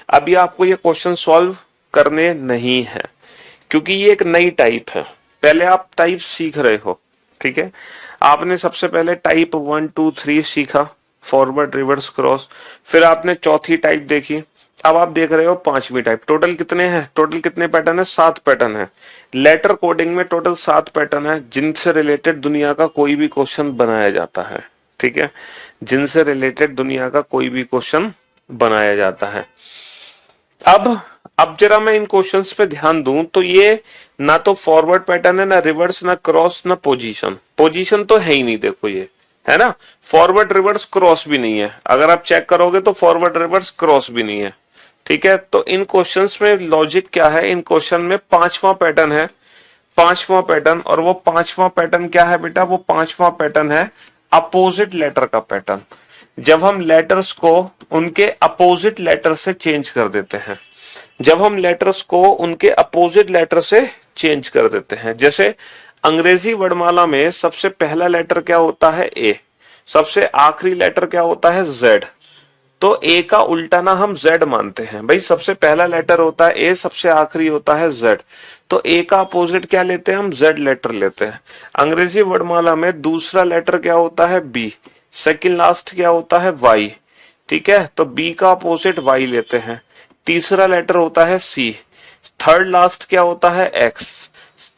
अभी आपको ये क्वेश्चन सॉल्व करने नहीं है, क्योंकि ये एक नई टाइप है। पहले आप टाइप सीख रहे हो, ठीक है? आपने सबसे पहले टाइप 1 2 3 सीखा, फॉरवर्ड, रिवर्स, क्रॉस। फिर आपने चौथी टाइप देखी, अब आप देख रहे हो पांचवी टाइप। टोटल कितने हैं? टोटल कितने पैटर्न है? 7 पैटर्न है। लेटर कोडिंग में टोटल 7 पैटर्न है, जिनसे रिलेटेड दुनिया का कोई भी क्वेश्चन बनाया जाता है, ठीक है? जिनसे रिलेटेड दुनिया का कोई भी क्वेश्चन बनाया जाता है। अब जरा मैं इन क्वेश्चंस पे ध्यान दूं तो ये ना तो फॉरवर्ड पैटर्न है, ना रिवर्स, ना क्रॉस, ना पोजीशन। पोजीशन तो है ही नहीं, देखो ये, है ना? फॉरवर्ड, रिवर्स, क्रॉस भी नहीं है। अगर आप चेक करोगे तो फॉरवर्ड, रिवर्स, क्रॉस भी नहीं है, ठीक है? तो इन क्वेश्चंस में लॉजिक क्या है? इन क्वेश्चन में पांचवा पैटर्न है, पांचवा पैटर्न। और वो पांचवा पैटर्न क्या है बेटा? वो पांचवा पैटर्न है अपोजिट लेटर का पैटर्न। जब हम लेटर्स को उनके अपोजिट लेटर से चेंज कर देते हैं, जब हम लेटर्स को उनके अपोजिट लेटर से चेंज कर देते हैं। जैसे अंग्रेजी वर्णमाला में सबसे पहला लेटर क्या होता है? ए। सबसे आखिरी लेटर क्या होता है? जेड। तो ए का उल्टा ना हम जेड मानते हैं भाई। सबसे पहला लेटर होता है ए, सबसे आखिरी होता है जेड। तो ए का अपोजिट क्या लेते हैं हम? जेड लेटर लेते हैं। अंग्रेजी वर्णमाला में दूसरा लेटर क्या होता है? बी। सेकंड लास्ट क्या होता है? वाई। ठीक है, तो बी का अपोजिट वाई लेते हैं। तीसरा लेटर होता है सी। थर्ड लास्ट क्या होता है? एक्स।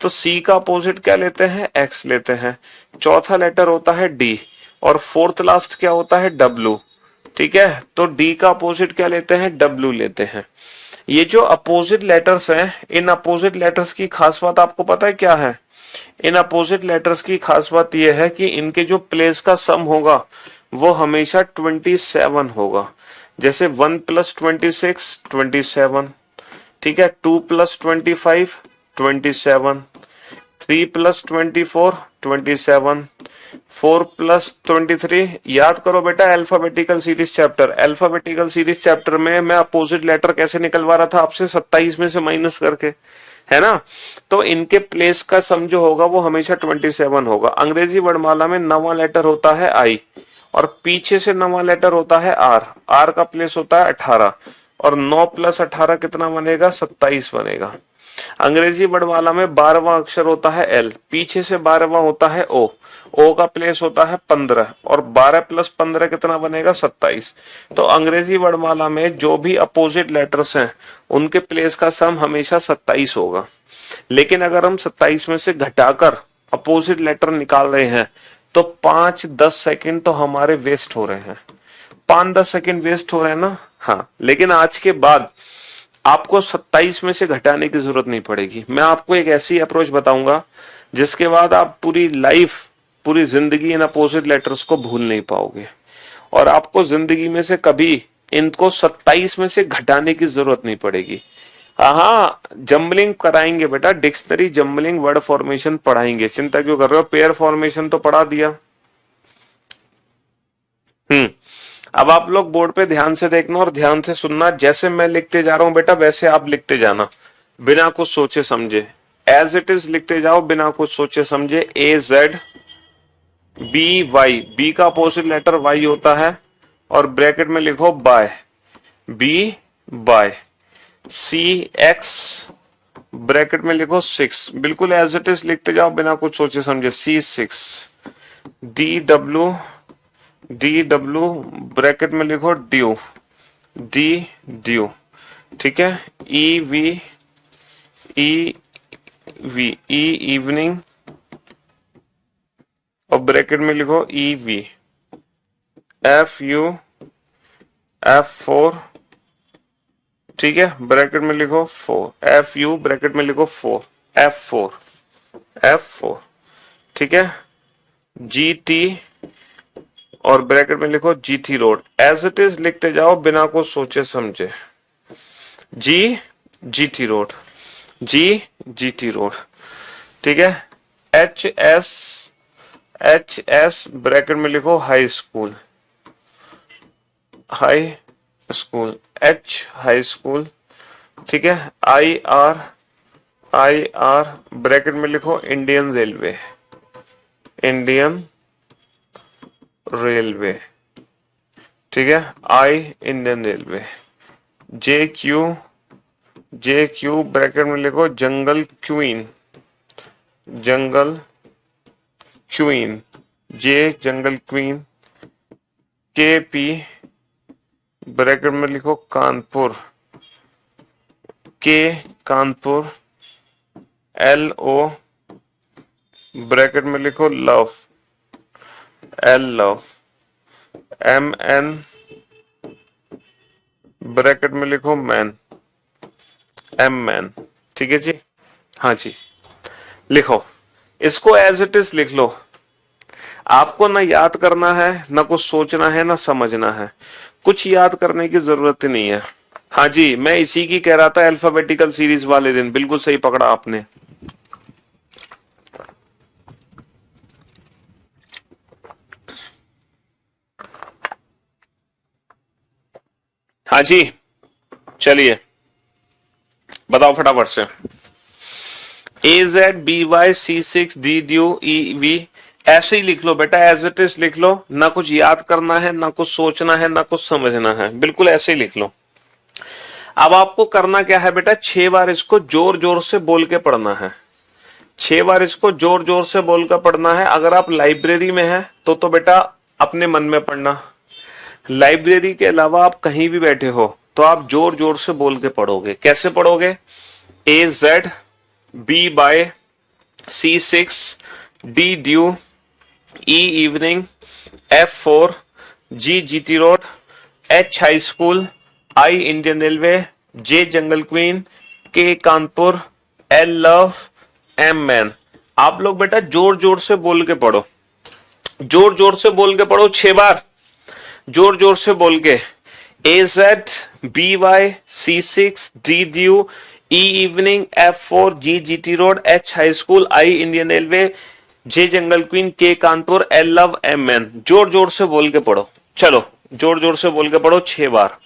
तो सी का अपोजिट क्या लेते हैं? एक्स लेते हैं। चौथा लेटर होता है डी, और फोर्थ लास्ट क्या होता है? डब्ल्यू। ठीक है, तो डी का अपोजिट क्या लेते हैं? डब्ल्यू लेते हैं। ये जो अपोजिट लेटर्स हैं, इन अपोजिट लेटर्स की खास बात आपको पता है क्या है? इन अपोजिट लेटर्स की खास बात यह है कि इनके जो प्लेस का सम होगा वो हमेशा 27 होगा। जैसे 1 + 26 27, ठीक है, 2 + 25 27, 3 + 24 27, 4 + 23। याद करो बेटा alphabetical series chapter. Alphabetical series chapter में मैं अपोजिट लेटर कैसे निकलवा रहा था आपसे? 27 में से माइनस करके, है ना? तो इनके प्लेस का सम जो होगा वो हमेशा 27 होगा। अंग्रेजी वर्णमाला में नवा लेटर होता है आई, और पीछे से नवा लेटर होता है आर। आर का प्लेस होता है 18, और 9 + 18 कितना बनेगा? 27 बनेगा। अंग्रेजी वर्णमाला में 12वां अक्षर होता है एल, पीछे से 12वां होता है ओ। ओ का प्लेस होता है 15, और 12 + 15 कितना बनेगा? 27। तो अंग्रेजी वर्णमाला में जो भी अपोजिट लेटर्स हैं उनके प्लेस का सम हमेशा 27 होगा। लेकिन अगर हम 27 में से घटाकर अपोजिट लेटर निकाल रहे हैं तो 5-10 सेकंड तो हमारे वेस्ट हो रहे हैं। 5-10 सेकंड वेस्ट हो रहे हैं ना? हाँ, लेकिन आज के बाद आपको 27 में से घटाने की जरूरत नहीं पड़ेगी। मैं आपको एक ऐसी अप्रोच बताऊंगा जिसके बाद आप पूरी लाइफ, पूरी जिंदगी इन अपोजिट लेटर्स को भूल नहीं पाओगे, और आपको जिंदगी में से कभी इनको 27 में से घटाने की जरूरत नहीं पड़ेगी। हाँ, जम्बलिंग कराएंगे बेटा, डिक्शनरी जम्बलिंग, वर्ड फॉर्मेशन पढ़ाएंगे, चिंता क्यों कर रहे हो? पेयर फॉर्मेशन तो पढ़ा दिया। अब आप लोग बोर्ड पे ध्यान से देखना और ध्यान से सुनना। जैसे मैं लिखते जा रहा हूं बेटा वैसे आप लिखते जाना, बिना कुछ सोचे समझे। एज इट इज लिखते जाओ बिना कुछ सोचे समझे। AZ BY, बी का अपोजिट लेटर वाई होता है, और ब्रैकेट में लिखो बाय, बी बाय। CX, ब्रैकेट में लिखो 6, बिल्कुल एज इट इज लिखते जाओ बिना कुछ सोचे समझे। C6, DW, ब्रैकेट में लिखो ड्यू, ड्यू, ठीक है। EV, इवनिंग, और ब्रैकेट में लिखो EV। F4, ठीक है, ब्रैकेट में लिखो 4। FU, ब्रैकेट में लिखो 4, F4, ठीक है। GT, और ब्रैकेट में लिखो GT road, as it is लिखते जाओ बिना कुछ सोचे समझे। जीटी रोड, जीटी रोड, ठीक है। एच एस ब्रैकेट में लिखो high school, H high school, ठीक है। आई आर ब्रैकेट में लिखो इंडियन रेलवे, ठीक है। I Indian railway. J Q bracket में लिखो jungle queen, J jungle queen. K P bracket में लिखो Kanpur, Kanpur. L O bracket में लिखो love, love. M N bracket में लिखो मैन, मैन, ठीक है जी। हाँ जी, लिखो इसको एज इट इज लिख लो। आपको ना याद करना है, ना कुछ सोचना है, ना समझना है, कुछ याद करने की जरूरत ही नहीं है। हाँ जी, मैं इसी की कह रहा था अल्फाबेटिकल सीरीज वाले दिन, बिल्कुल सही पकड़ा आपने। हाँ जी, चलिए बताओ फटाफट से। AZBY C6DDUEV ऐसे ही लिख लो बेटा, एज इट इज लिख लो, ना कुछ याद करना है, ना कुछ सोचना है, ना कुछ समझना है, बिल्कुल ऐसे ही लिख लो। अब आपको करना क्या है बेटा, 6 बार इसको जोर जोर से बोल के पढ़ना है, 6 बार इसको जोर जोर से बोल कर पढ़ना है। अगर आप लाइब्रेरी में हैं तो बेटा अपने मन में पढ़ना, लाइब्रेरी के अलावा आप कहीं भी बैठे हो तो आप जोर जोर से बोल के पढ़ोगे। कैसे पढ़ोगे? AZBY C6 DDU E evening, F4 G GT road, H high school, I Indian railway, J jungle queen, K Kanpur, L love, M man. आप लोग बेटा जोर जोर से बोल के पढ़ो, जोर जोर से बोल के पढ़ो, 6 बार जोर जोर से बोल के। AZBY C6DDU E evening, F4 G GT road, H high school, I Indian railway, J jungle queen, K Kanpur, L love, M man. जोर जोर से बोल के पढ़ो, चलो जोर जोर से बोल के पढ़ो 6 बार।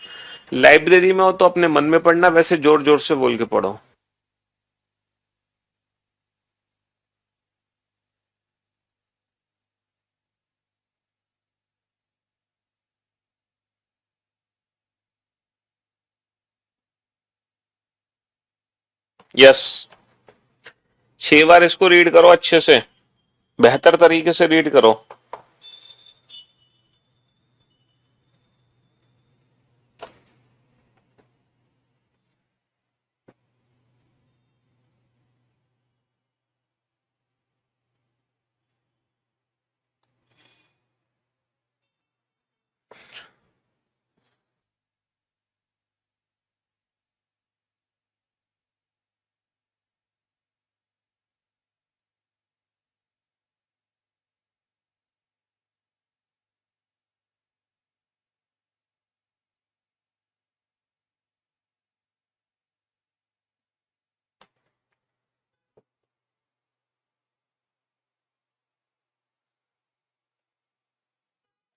लाइब्रेरी में हो तो अपने मन में पढ़ना, वैसे जोर जोर से बोल के पढ़ो। यस, 6 बार इसको रीड करो अच्छे से, बेहतर तरीके से रीड करो।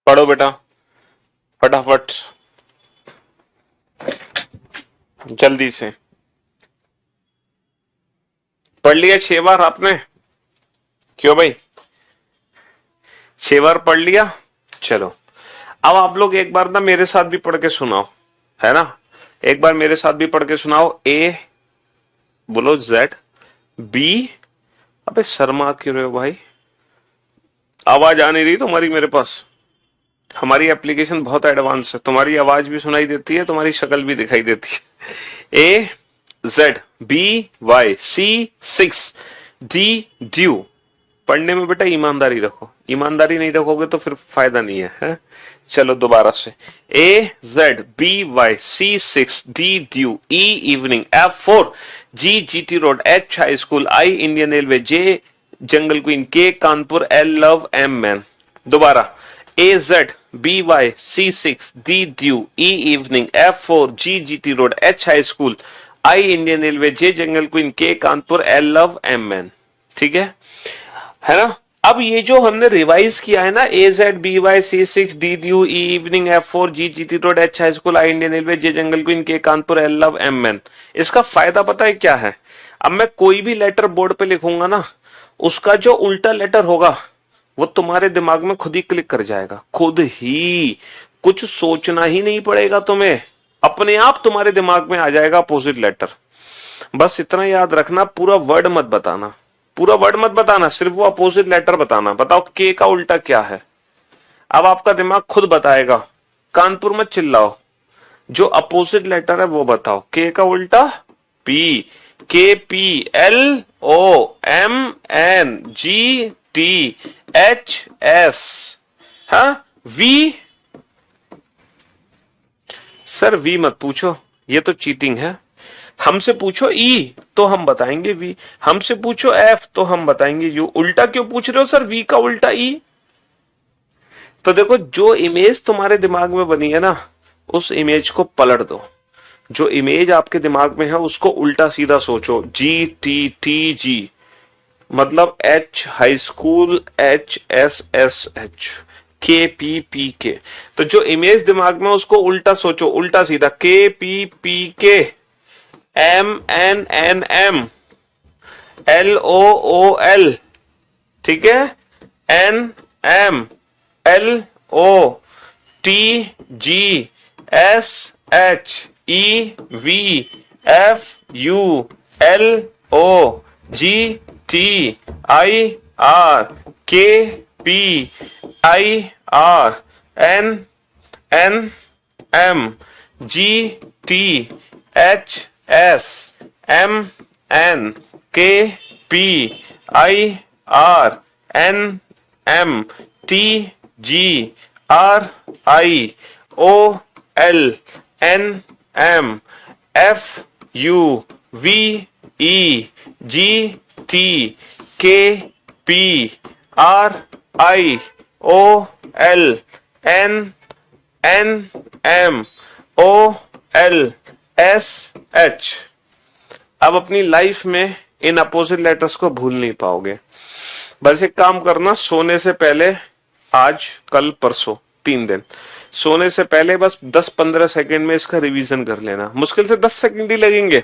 पढ़ो बेटा फटाफट, जल्दी से। पढ़ लिया 6 बार आपने? क्यों भाई, 6 बार पढ़ लिया? चलो अब आप लोग एक बार ना मेरे साथ भी पढ़ के सुनाओ, है ना, एक बार मेरे साथ भी पढ़ के सुनाओ। ए बोलो, जेड, बी, अबे शर्मा क्यों रहे हो भाई, आवाज आ नहीं रही तुम्हारी मेरे पास। हमारी एप्लीकेशन बहुत एडवांस है, तुम्हारी आवाज भी सुनाई देती है, तुम्हारी शक्ल भी दिखाई देती है। A Z B Y C 6 D dew. पढ़ने में बेटा ईमानदारी रखो, ईमानदारी नहीं रखोगे तो फिर फायदा नहीं है? चलो दोबारा से। A Z B Y C 6 D dew E evening, F4 G GT road, H high school, I Indian railway, J jungle queen, K Kanpur, L love, M man. दोबारा। AZ BY C6 D dew E evening F4G GT road H high school I Indian railway J jungle queen K Kanpur L love M N। ठीक है ना। अब ये जो हमने रिवाइज किया है ना, AZ BY C6 D dew E evening F4G GT road H high school I Indian railway J jungle queen K Kanpur L love M N, इसका फायदा पता है क्या है? अब मैं कोई भी लेटर बोर्ड पे लिखूंगा ना, उसका जो उल्टा लेटर होगा वो तुम्हारे दिमाग में खुद ही क्लिक कर जाएगा, खुद ही, कुछ सोचना ही नहीं पड़ेगा तुम्हें, अपने आप तुम्हारे दिमाग में आ जाएगा अपोजिट लेटर। बस इतना याद रखना, पूरा वर्ड मत बताना, पूरा वर्ड मत बताना, सिर्फ वो अपोजिट लेटर बताना। बताओ के का उल्टा क्या है? अब आपका दिमाग खुद बताएगा, कानपुर मत चिल्लाओ, जो अपोजिट लेटर है वो बताओ। के का उल्टा पी, KPLOMNGTHS। हाँ, वी। सर वी मत पूछो, ये तो चीटिंग है। हमसे पूछो ई तो हम बताएंगे वी, हमसे पूछो एफ तो हम बताएंगे यू। उल्टा क्यों पूछ रहे हो सर वी का उल्टा ई? तो देखो, जो इमेज तुम्हारे दिमाग में बनी है ना, उस इमेज को पलट दो। जो इमेज आपके दिमाग में है उसको उल्टा सीधा सोचो। GTTG मतलब H high school HSSH, KPPK। तो जो इमेज दिमाग में उसको उल्टा सोचो, उल्टा सीधा। KPPK MNNM LOOL, ठीक है, NM FUVEGTIRNMTGRIOLSH। अब अपनी लाइफ में इन अपोजिट लेटर्स को भूल नहीं पाओगे। बस एक काम करना, सोने से पहले, आज कल परसों 3 दिन, सोने से पहले बस 10-15 सेकंड में इसका रिवीजन कर लेना। मुश्किल से 10 सेकंड ही लगेंगे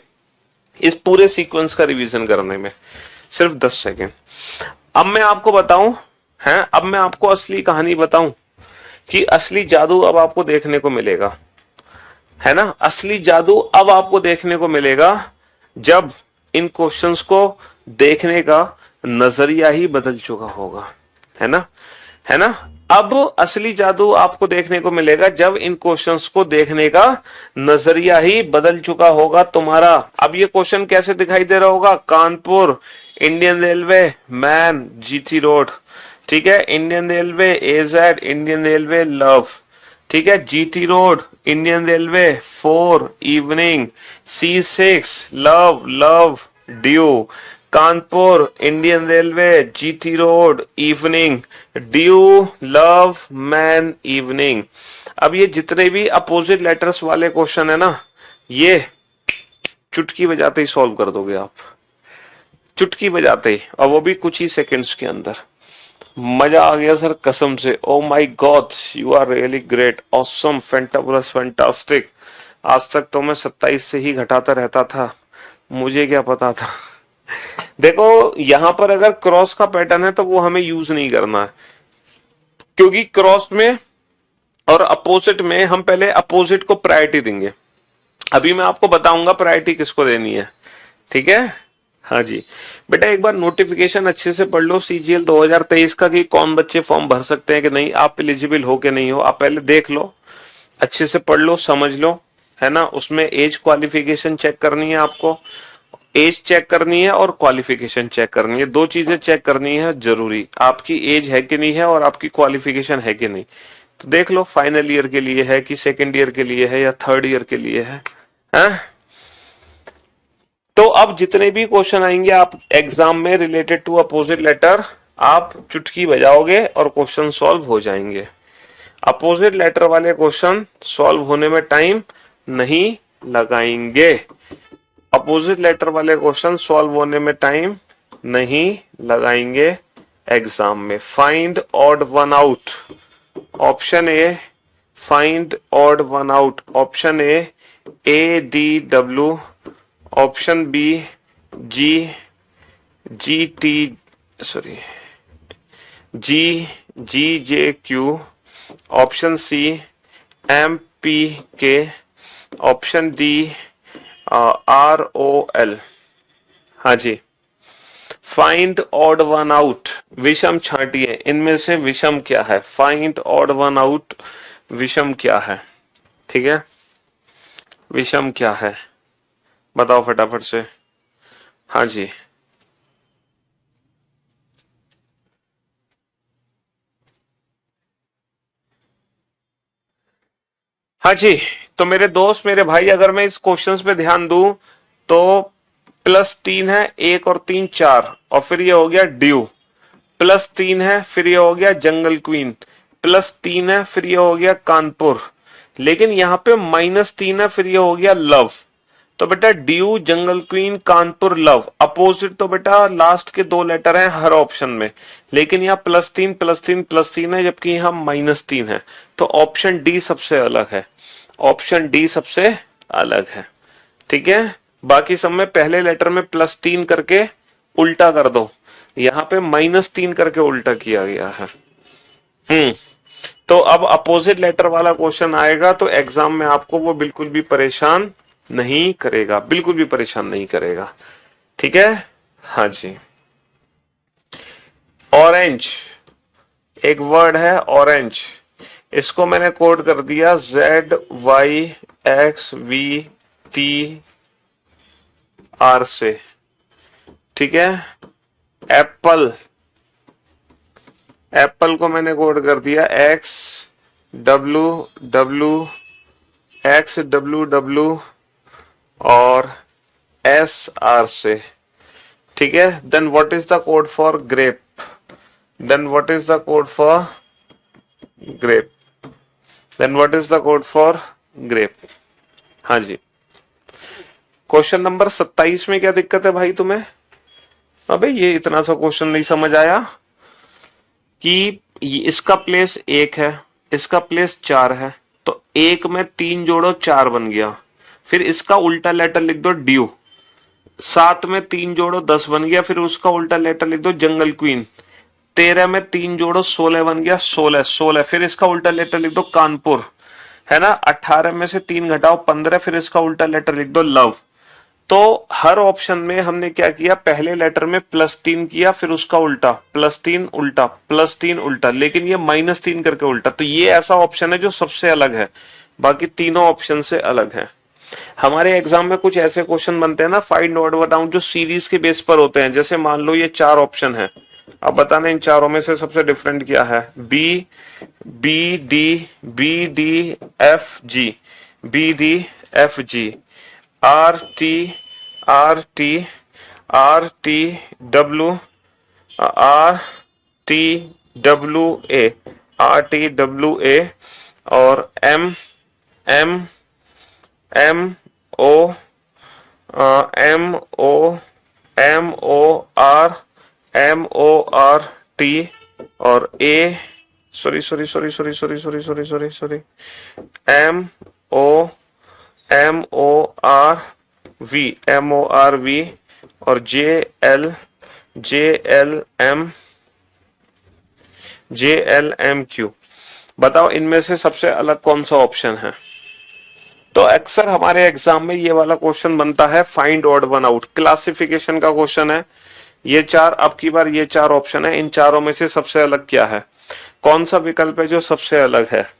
इस पूरे सीक्वेंस का रिवीजन करने में, सिर्फ 10 सेकंड। अब मैं आपको बताऊं, अब मैं आपको असली कहानी बताऊं कि असली जादू अब आपको देखने को मिलेगा, है ना। असली जादू अब आपको देखने को मिलेगा जब इन क्वेश्चंस को देखने का नजरिया ही बदल चुका होगा, है ना, है ना। अब असली जादू आपको देखने को मिलेगा जब इन क्वेश्चंस को देखने का नजरिया ही बदल चुका होगा तुम्हारा। अब ये क्वेश्चन कैसे दिखाई दे रहा होगा? Kanpur Indian railway man GT road, ठीक है, Indian railway AZ Indian railway love, ठीक है, GT road Indian railway 4 evening, C6 love love due, Kanpur Indian railway GT road evening due love man evening. अब ये जितने भी अपोजिट लेटर्स वाले क्वेश्चन है ना, ये चुटकी बजाते ही सॉल्व कर दोगे आप, चुटकी बजाते ही, और वो भी कुछ ही सेकंड्स के अंदर। मजा आ गया सर कसम से। Oh my God, you are really great, awesome, fantabulous, fantastic. आज तक तो मैं 27 से ही घटाता रहता था, मुझे क्या पता था। देखो यहां पर अगर क्रॉस का पैटर्न है तो वो हमें यूज नहीं करना है, क्योंकि क्रॉस में और अपोजिट में हम पहले अपोजिट को प्रायोरिटी देंगे। अभी मैं आपको बताऊंगा प्रायोरिटी किसको देनी है, ठीक है। हाँ जी बेटा, एक बार नोटिफिकेशन अच्छे से पढ़ लो CGL 2023 का कि कौन बच्चे फॉर्म भर सकते हैं कि नहीं, आप एलिजिबल हो कि नहीं हो, आप पहले देख लो, अच्छे से पढ़ लो, समझ लो, है ना। उसमें एज क्वालिफिकेशन चेक करनी है आपको, एज चेक करनी है और क्वालिफिकेशन चेक करनी है, 2 चीजें चेक करनी है जरूरी। आपकी एज है कि नहीं है और आपकी क्वालिफिकेशन है कि नहीं। तो देख लो फाइनल ईयर के लिए है कि सेकेंड ईयर के लिए है या थर्ड ईयर के लिए है, हाँ? तो अब जितने भी क्वेश्चन आएंगे आप एग्जाम में रिलेटेड टू अपोजिट लेटर, आप चुटकी बजाओगे और क्वेश्चन सॉल्व हो जाएंगे। अपोजिट लेटर वाले क्वेश्चन सॉल्व होने में टाइम नहीं लगाएंगे। अपोजिट लेटर वाले क्वेश्चन सॉल्व होने में टाइम नहीं लगाएंगे एग्जाम में। Find odd one out, option A find odd one out, option A D W, option B G G T sorry G J Q, option C M P K, option D R O L. हाँ जी, फाइंड ऑड वन आउट, विषम छांटिए, इनमें से विषम क्या है? फाइंड ऑड वन आउट, विषम क्या है? ठीक है, विषम क्या है बताओ फटाफट से। हाँ जी, हाँ जी। तो मेरे दोस्त मेरे भाई, अगर मैं इस क्वेश्चंस पे ध्यान दूं तो +3 है, 1 और 3 4, और फिर ये हो गया ड्यू, +3 है, फिर ये हो गया जंगल क्वीन, +3 है, फिर ये हो गया कानपुर, लेकिन यहाँ पे -3 है, फिर ये हो गया लव। तो बेटा ड्यू, जंगल क्वीन, कानपुर, लव, अपोजिट तो बेटा लास्ट के 2 लेटर हैं हर ऑप्शन में, लेकिन यहाँ +3 +3 +3 है, जबकि यहाँ -3 है। तो ऑप्शन डी सबसे अलग है, ऑप्शन डी सबसे अलग है। ठीक है, बाकी सब में पहले लेटर में +3 करके उल्टा कर दो, यहाँ पे -3 करके उल्टा किया गया है। तो अब अपोजिट लेटर वाला क्वेश्चन आएगा तो एग्जाम में आपको वो बिल्कुल भी परेशान नहीं करेगा, बिल्कुल भी परेशान नहीं करेगा। ठीक है, हाँ जी। ऑरेंज, एक वर्ड है ऑरेंज, इसको मैंने कोड कर दिया ZYXVTR से। ठीक है, एप्पल, एप्पल को मैंने कोड कर दिया XWW और SR से। ठीक है, then what is the code for grape, then what is the code for grape, then what is the code for grape. हाँ जी, क्वेश्चन नंबर 27 में क्या दिक्कत है भाई तुम्हें? अबे ये इतना सा क्वेश्चन नहीं समझ आया कि इसका प्लेस 1 है, इसका प्लेस 4 है, तो 1 में 3 जोड़ो 4 बन गया, फिर इसका उल्टा लेटर लिख दो ड्यू, 7 में 3 जोड़ो 10 बन गया, फिर उसका उल्टा लेटर लिख दो जंगल क्वीन, 13 में 3 जोड़ो 16 बन गया, 16, फिर इसका उल्टा लेटर लिख दो कानपुर, है ना, 18 में से 3 घटाओ 15, फिर इसका उल्टा लेटर लिख दो लव। तो हर ऑप्शन में हमने क्या किया, पहले लेटर में +3 किया, फिर उसका उल्टा +3 उल्टा +3 उल्टा, लेकिन ये -3 करके उल्टा। तो ये ऐसा ऑप्शन है जो सबसे अलग है, बाकी तीनों ऑप्शन से अलग है। हमारे एग्जाम में कुछ ऐसे क्वेश्चन बनते हैं ना, फाइंड ऑड वन आउट, जो सीरीज के बेस पर होते हैं। जैसे मान लो ये 4 ऑप्शन है, अब बताना इन चारों में से सबसे डिफरेंट क्या है। B D F G, B D F G, R T W, R T W A, और एम ओ आर टी, और A sorry M O R V, और जे एल एम क्यू। बताओ इनमें से सबसे अलग कौन सा ऑप्शन है? तो अक्सर हमारे एग्जाम में ये वाला क्वेश्चन बनता है, find odd one out, classification का क्वेश्चन है। ये 4, अब की बार ये 4 ऑप्शन है, इन चारों में से सबसे अलग क्या है, कौन सा विकल्प है जो सबसे अलग है?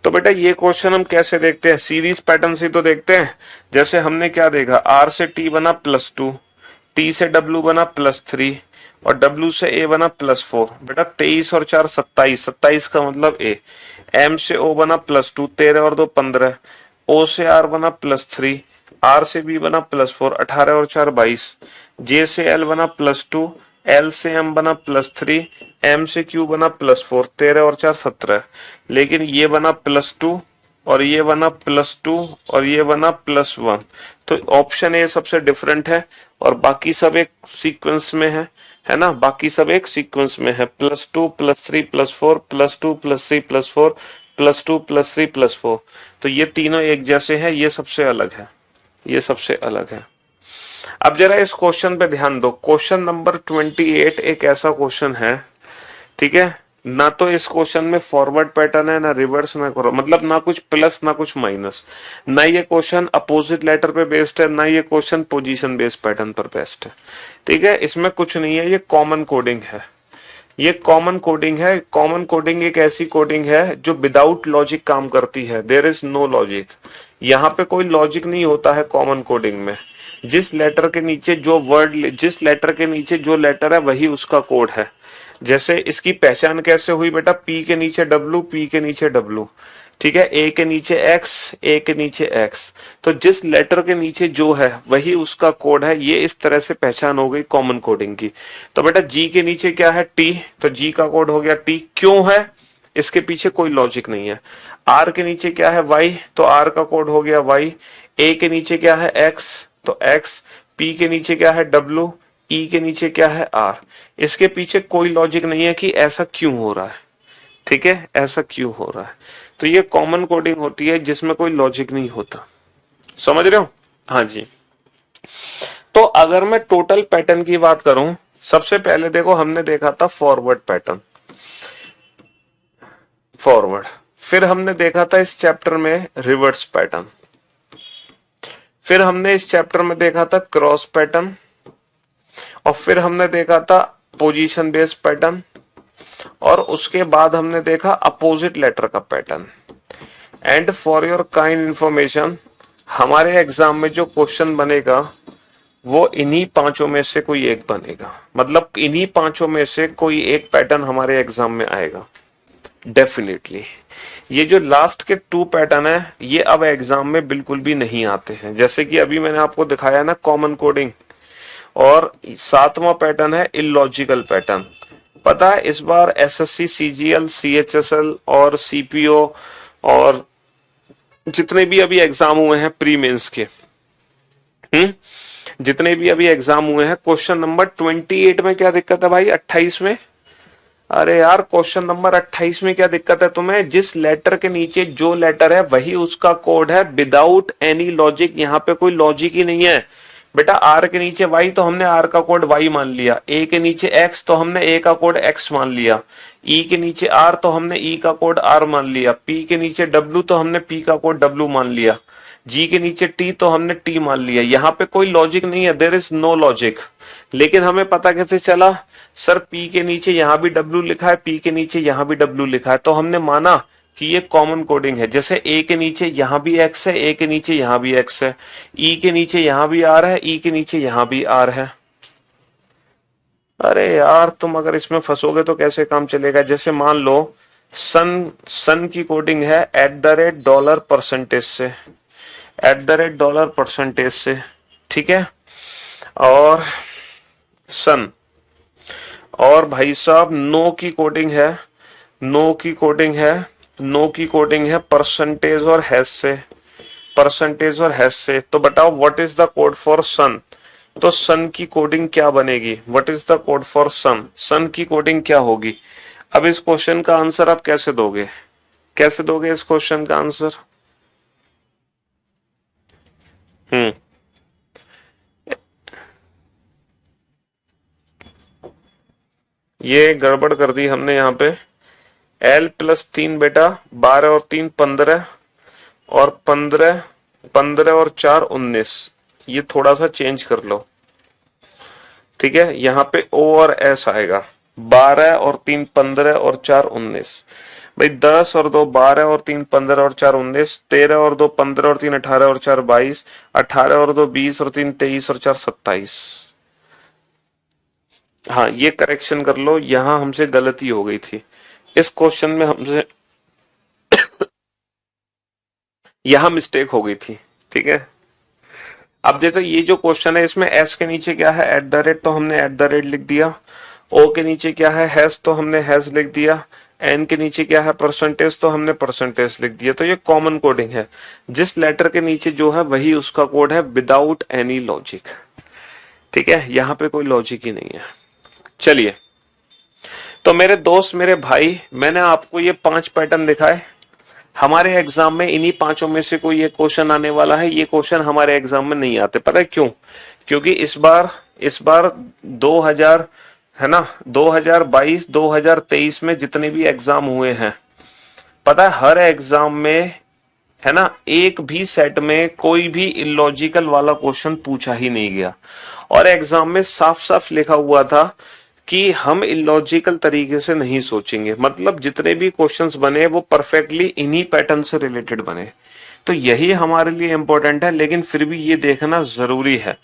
तो बेटा ये क्वेश्चन हम कैसे देखते हैं, सीरीज पैटर्न से तो देखते हैं। जैसे हमने क्या देखा, आर से टी बना +2, टी से डब्ल्यू बना +3, और डब्ल्यू से ए बना +4। बेटा 23 और 4 27, 27 का मतलब ए। एम से ओ बना +2, 13 और 2 15, ओ से आर बना +3, आर से बी बना +4, 18 और 4 22, जे से एल बना +2, L से M बना +3, M से Q बना +4, 13 और 4 17, लेकिन ये बना +2 और ये बना +2 और ये बना +1। तो ऑप्शन ए सबसे डिफरेंट है और बाकी सब एक सीक्वेंस में है ना, बाकी सब एक सीक्वेंस में है, +2 +3 +4 +2 +3 +4 +2 +3 +4। तो ये तीनों एक जैसे हैं, ये सबसे अलग है, ये सबसे अलग है। अब जरा इस क्वेश्चन पे ध्यान दो। क्वेश्चन नंबर 28 एक ऐसा क्वेश्चन है, ठीक है, ना तो इस क्वेश्चन में फॉरवर्ड पैटर्न है, ना रिवर्स, ना करो, मतलब ना कुछ प्लस ना कुछ माइनस, ना ये क्वेश्चन अपोजिट लेटर पे बेस्ड है, ना ये क्वेश्चन पोजीशन बेस्ड पैटर्न पर बेस्ड है। ठीक है, इसमें कुछ नहीं है, ये कॉमन कोडिंग है, ये कॉमन कोडिंग है। कॉमन कोडिंग एक ऐसी कोडिंग है जो विदाउट लॉजिक काम करती है, देयर इज नो लॉजिक। यहाँ पे कोई लॉजिक नहीं होता है कॉमन कोडिंग में। जिस लेटर के नीचे जो वर्ड, जिस लेटर के नीचे जो लेटर है वही उसका कोड है। जैसे इसकी पहचान कैसे हुई बेटा, पी के नीचे डब्लू, पी के नीचे डब्लू, ठीक है, ए के नीचे एक्स, ए के नीचे एक्स। तो जिस लेटर के नीचे जो है वही उसका कोड है, ये इस तरह से पहचान हो गई कॉमन कोडिंग की। तो बेटा जी के नीचे क्या है, टी, तो जी का कोड हो गया टी। क्यों है, इसके पीछे कोई लॉजिक नहीं है। आर के नीचे क्या है, वाई, तो आर का कोड हो गया वाई। ए के नीचे क्या है, एक्स, तो एक्स। पी के नीचे क्या है, डब्लू, ई के नीचे क्या है, आर। इसके पीछे कोई लॉजिक नहीं है कि ऐसा क्यों हो रहा है, ठीक है, ऐसा क्यों हो रहा है। तो ये कॉमन कोडिंग होती है जिसमें कोई लॉजिक नहीं होता, समझ रहे हो। हाँ जी। तो अगर मैं टोटल पैटर्न की बात करूं, सबसे पहले देखो हमने देखा था फॉरवर्ड पैटर्न, फॉरवर्ड, फिर हमने देखा था इस चैप्टर में रिवर्स पैटर्न, फिर हमने इस चैप्टर में देखा था क्रॉस पैटर्न, और फिर हमने देखा था पोजीशन बेस्ड पैटर्न, और उसके बाद हमने देखा अपोजिट लेटर का pattern. And for your kind information, हमारे एग्जाम में जो क्वेश्चन बनेगा वो इन्हीं पांचों में से कोई एक बनेगा, मतलब इन्हीं पांचों में से कोई एक पैटर्न हमारे एग्जाम में आएगा डेफिनेटली। ये जो लास्ट के 2 पैटर्न है ये अब एग्जाम में बिल्कुल भी नहीं आते हैं, जैसे कि अभी मैंने आपको दिखाया ना कॉमन कोडिंग, और 7वां पैटर्न है इलॉजिकल पैटर्न। पता है इस बार एसएससी, सीजीएल, सीएचएसएल और सीपीओ और जितने भी अभी एग्जाम हुए हैं प्री मेंस के, जितने भी अभी एग्जाम हुए हैं, क्वेश्चन नंबर 28 में क्या दिक्कत है भाई, 28 में, अरे यार क्वेश्चन नंबर 28 में क्या दिक्कत है तुम्हें, जिस लेटर के नीचे जो लेटर है वही उसका कोड है विदाउट एनी लॉजिक। यहाँ पे कोई लॉजिक ही नहीं है बेटा। आर के नीचे वाई तो हमने आर का कोड वाई मान लिया, ए के नीचे एक्स तो हमने ए का कोड एक्स मान लिया, ई के नीचे आर तो हमने ई का कोड आर मान लिया, पी के नीचे डब्ल्यू तो हमने पी का कोड डब्ल्यू मान लिया, जी के नीचे टी तो हमने टी मान लिया। यहाँ पे कोई लॉजिक नहीं है, देयर इज नो लॉजिक। लेकिन हमें पता कैसे चला, सर पी के नीचे यहां भी डब्ल्यू लिखा है, पी के नीचे यहां भी डब्ल्यू लिखा है, तो हमने माना कि ये कॉमन कोडिंग है। जैसे ए के नीचे यहां भी एक्स है, ए के नीचे यहां भी एक्स है, ई के नीचे यहां भी आर है, ई के नीचे यहां भी आर है। अरे यार तुम अगर इसमें फंसोगे तो कैसे काम चलेगा। जैसे मान लो सन की कोडिंग है $% से, $% से, ठीक है, और सन, और भाई साहब नो की कोडिंग है, नो की कोडिंग है, नो की कोडिंग है परसेंटेज और हैश से, परसेंटेज और हैश से। तो बताओ what is the code for sun, तो सन की कोडिंग क्या बनेगी, what is the code for sun, sun की कोडिंग क्या होगी। अब इस क्वेश्चन का आंसर आप कैसे दोगे, कैसे दोगे इस क्वेश्चन का आंसर। ये गड़बड़ कर दी हमने यहाँ पे। L+3 बेटा 12 और 3 15, और 15, 15 और 4 19, ये थोड़ा सा चेंज कर लो, ठीक है। यहाँ पे O और S आएगा, 12 और 3 15 और 4 19। भाई 10 और 2 12 और 3 15 और 4 19, 13 और 2 15 और 3 18 और 4 22, 18 और 2 20 और 3 23 और 4 27। हाँ ये करेक्शन कर लो, यहां हमसे गलती हो गई थी इस क्वेश्चन में, हमसे यहां मिस्टेक हो गई थी, ठीक है। अब देखो ये जो क्वेश्चन है इसमें एस के नीचे क्या है, एट द रेट, तो हमने एट द रेट लिख दिया। ओ के नीचे क्या है, हैज, तो हमने हैज लिख दिया। एन के नीचे क्या है, परसेंटेज, तो हमने परसेंटेज लिख दिया। तो ये कॉमन कोडिंग है, जिस लेटर के नीचे जो है वही उसका कोड है, विदाउट एनी लॉजिक। ठीक है, यहां पे कोई लॉजिक ही नहीं है। चलिए, तो मेरे दोस्त, मेरे भाई, मैंने आपको ये 5 पैटर्न दिखाए। हमारे एग्जाम में इन्हीं पांचों में से कोई एक क्वेश्चन आने वाला है। ये क्वेश्चन हमारे एग्जाम में नहीं आते, पता है क्यों? क्योंकि इस बार 2000 है ना, 2022 2023 में जितने भी एग्जाम हुए हैं, पता है हर एग्जाम में, है ना, एक भी सेट में कोई भी इलॉजिकल वाला क्वेश्चन पूछा ही नहीं गया। और एग्जाम में साफ साफ लिखा हुआ था कि हम इलॉजिकल तरीके से नहीं सोचेंगे, मतलब जितने भी क्वेश्चंस बने वो परफेक्टली इन्हीं पैटर्न से रिलेटेड बने। तो यही हमारे लिए इंपॉर्टेंट है, लेकिन फिर भी ये देखना जरूरी है।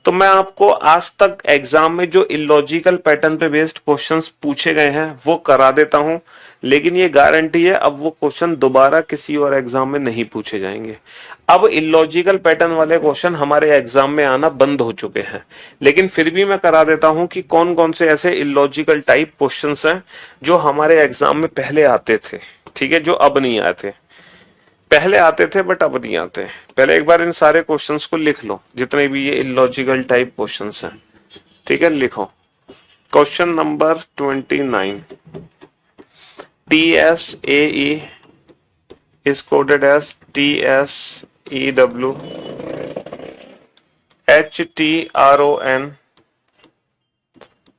तो मैं आपको आज तक एग्जाम में जो इलॉजिकल पैटर्न पे बेस्ड क्वेश्चंस पूछे गए हैं वो करा देता हूं, लेकिन ये गारंटी है अब वो क्वेश्चन दोबारा किसी और एग्जाम में नहीं पूछे जाएंगे। अब इलॉजिकल पैटर्न वाले क्वेश्चन हमारे एग्जाम में आना बंद हो चुके हैं, लेकिन फिर भी मैं करा देता हूं कि कौन कौन से ऐसे इलॉजिकल टाइप क्वेश्चंस हैं जो हमारे एग्जाम में पहले आते थे। ठीक है, जो अब नहीं आते, पहले आते थे बट अब नहीं आते। पहले एक बार इन सारे क्वेश्चंस को लिख लो, जितने भी ये इलॉजिकल टाइप क्वेश्चंस हैं। ठीक है, लिखो। Question number 29, TSAE is coded as TSEW, HTRON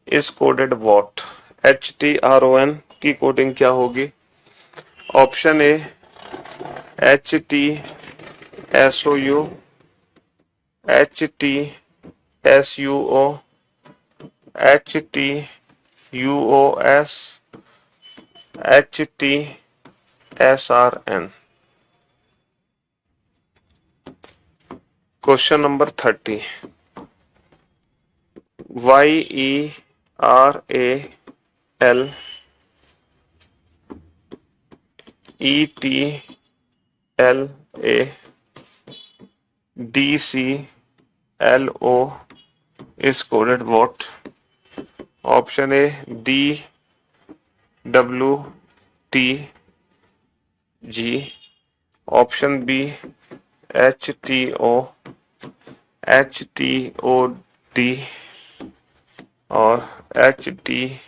is coded what? HTRON की कोडिंग क्या होगी? Option A HTSOU, HTSUO, HTUOS, HTSRN। Question number 30, YERAL ETLA DCLO is coded what? Option A DWTG, option B HTOD और HTEF।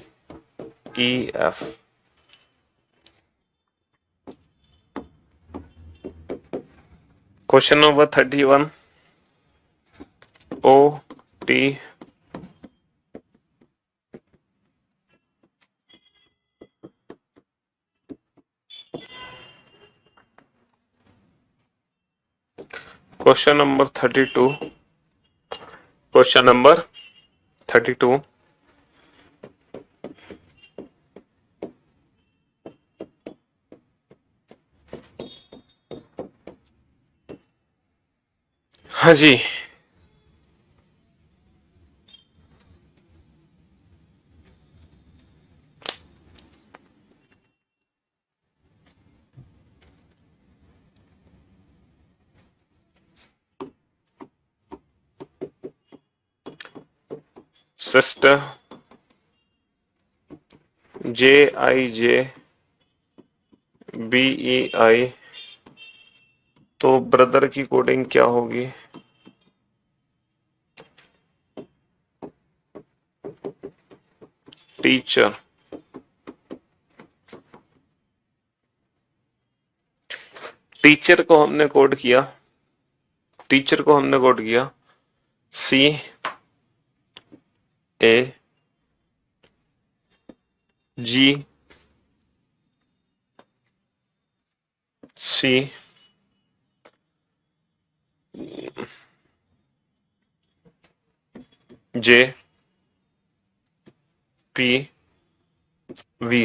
Question number 31, OT question number 32, question number 32, हाँ जी, सिस्टर JIJBEI, तो ब्रदर की कोडिंग क्या होगी? टीचर। टीचर को हमने कोड किया, टीचर को हमने कोड किया CAGCJPV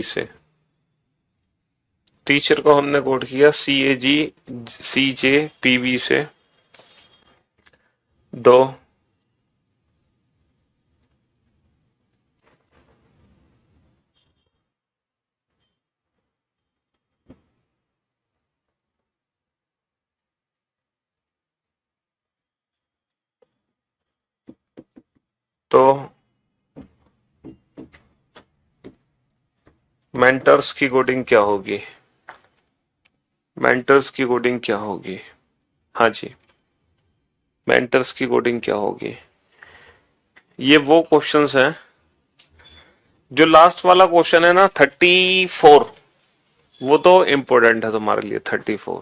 से। टीचर को हमने कोड किया CAGCJPV से। दो तो मेंटर्स की कोडिंग क्या होगी? मेंटर्स की कोडिंग क्या होगी? हाँ जी, मेंटर्स की कोडिंग क्या होगी? ये वो क्वेश्चंस हैं जो लास्ट वाला क्वेश्चन है ना 34, वो तो इंपॉर्टेंट है तुम्हारे लिए। 34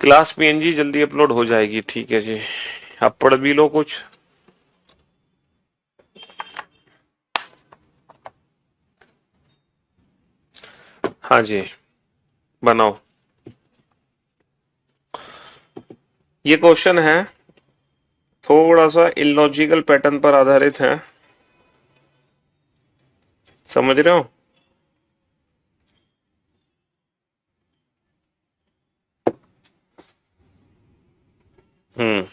क्लास पीएनजी जल्दी अपलोड हो जाएगी, ठीक है जी। आप पढ़ भी लो कुछ। हाँ जी, बनाओ। ये क्वेश्चन है, थोड़ा सा इलॉजिकल पैटर्न पर आधारित है, समझ रहे हो? हम्म।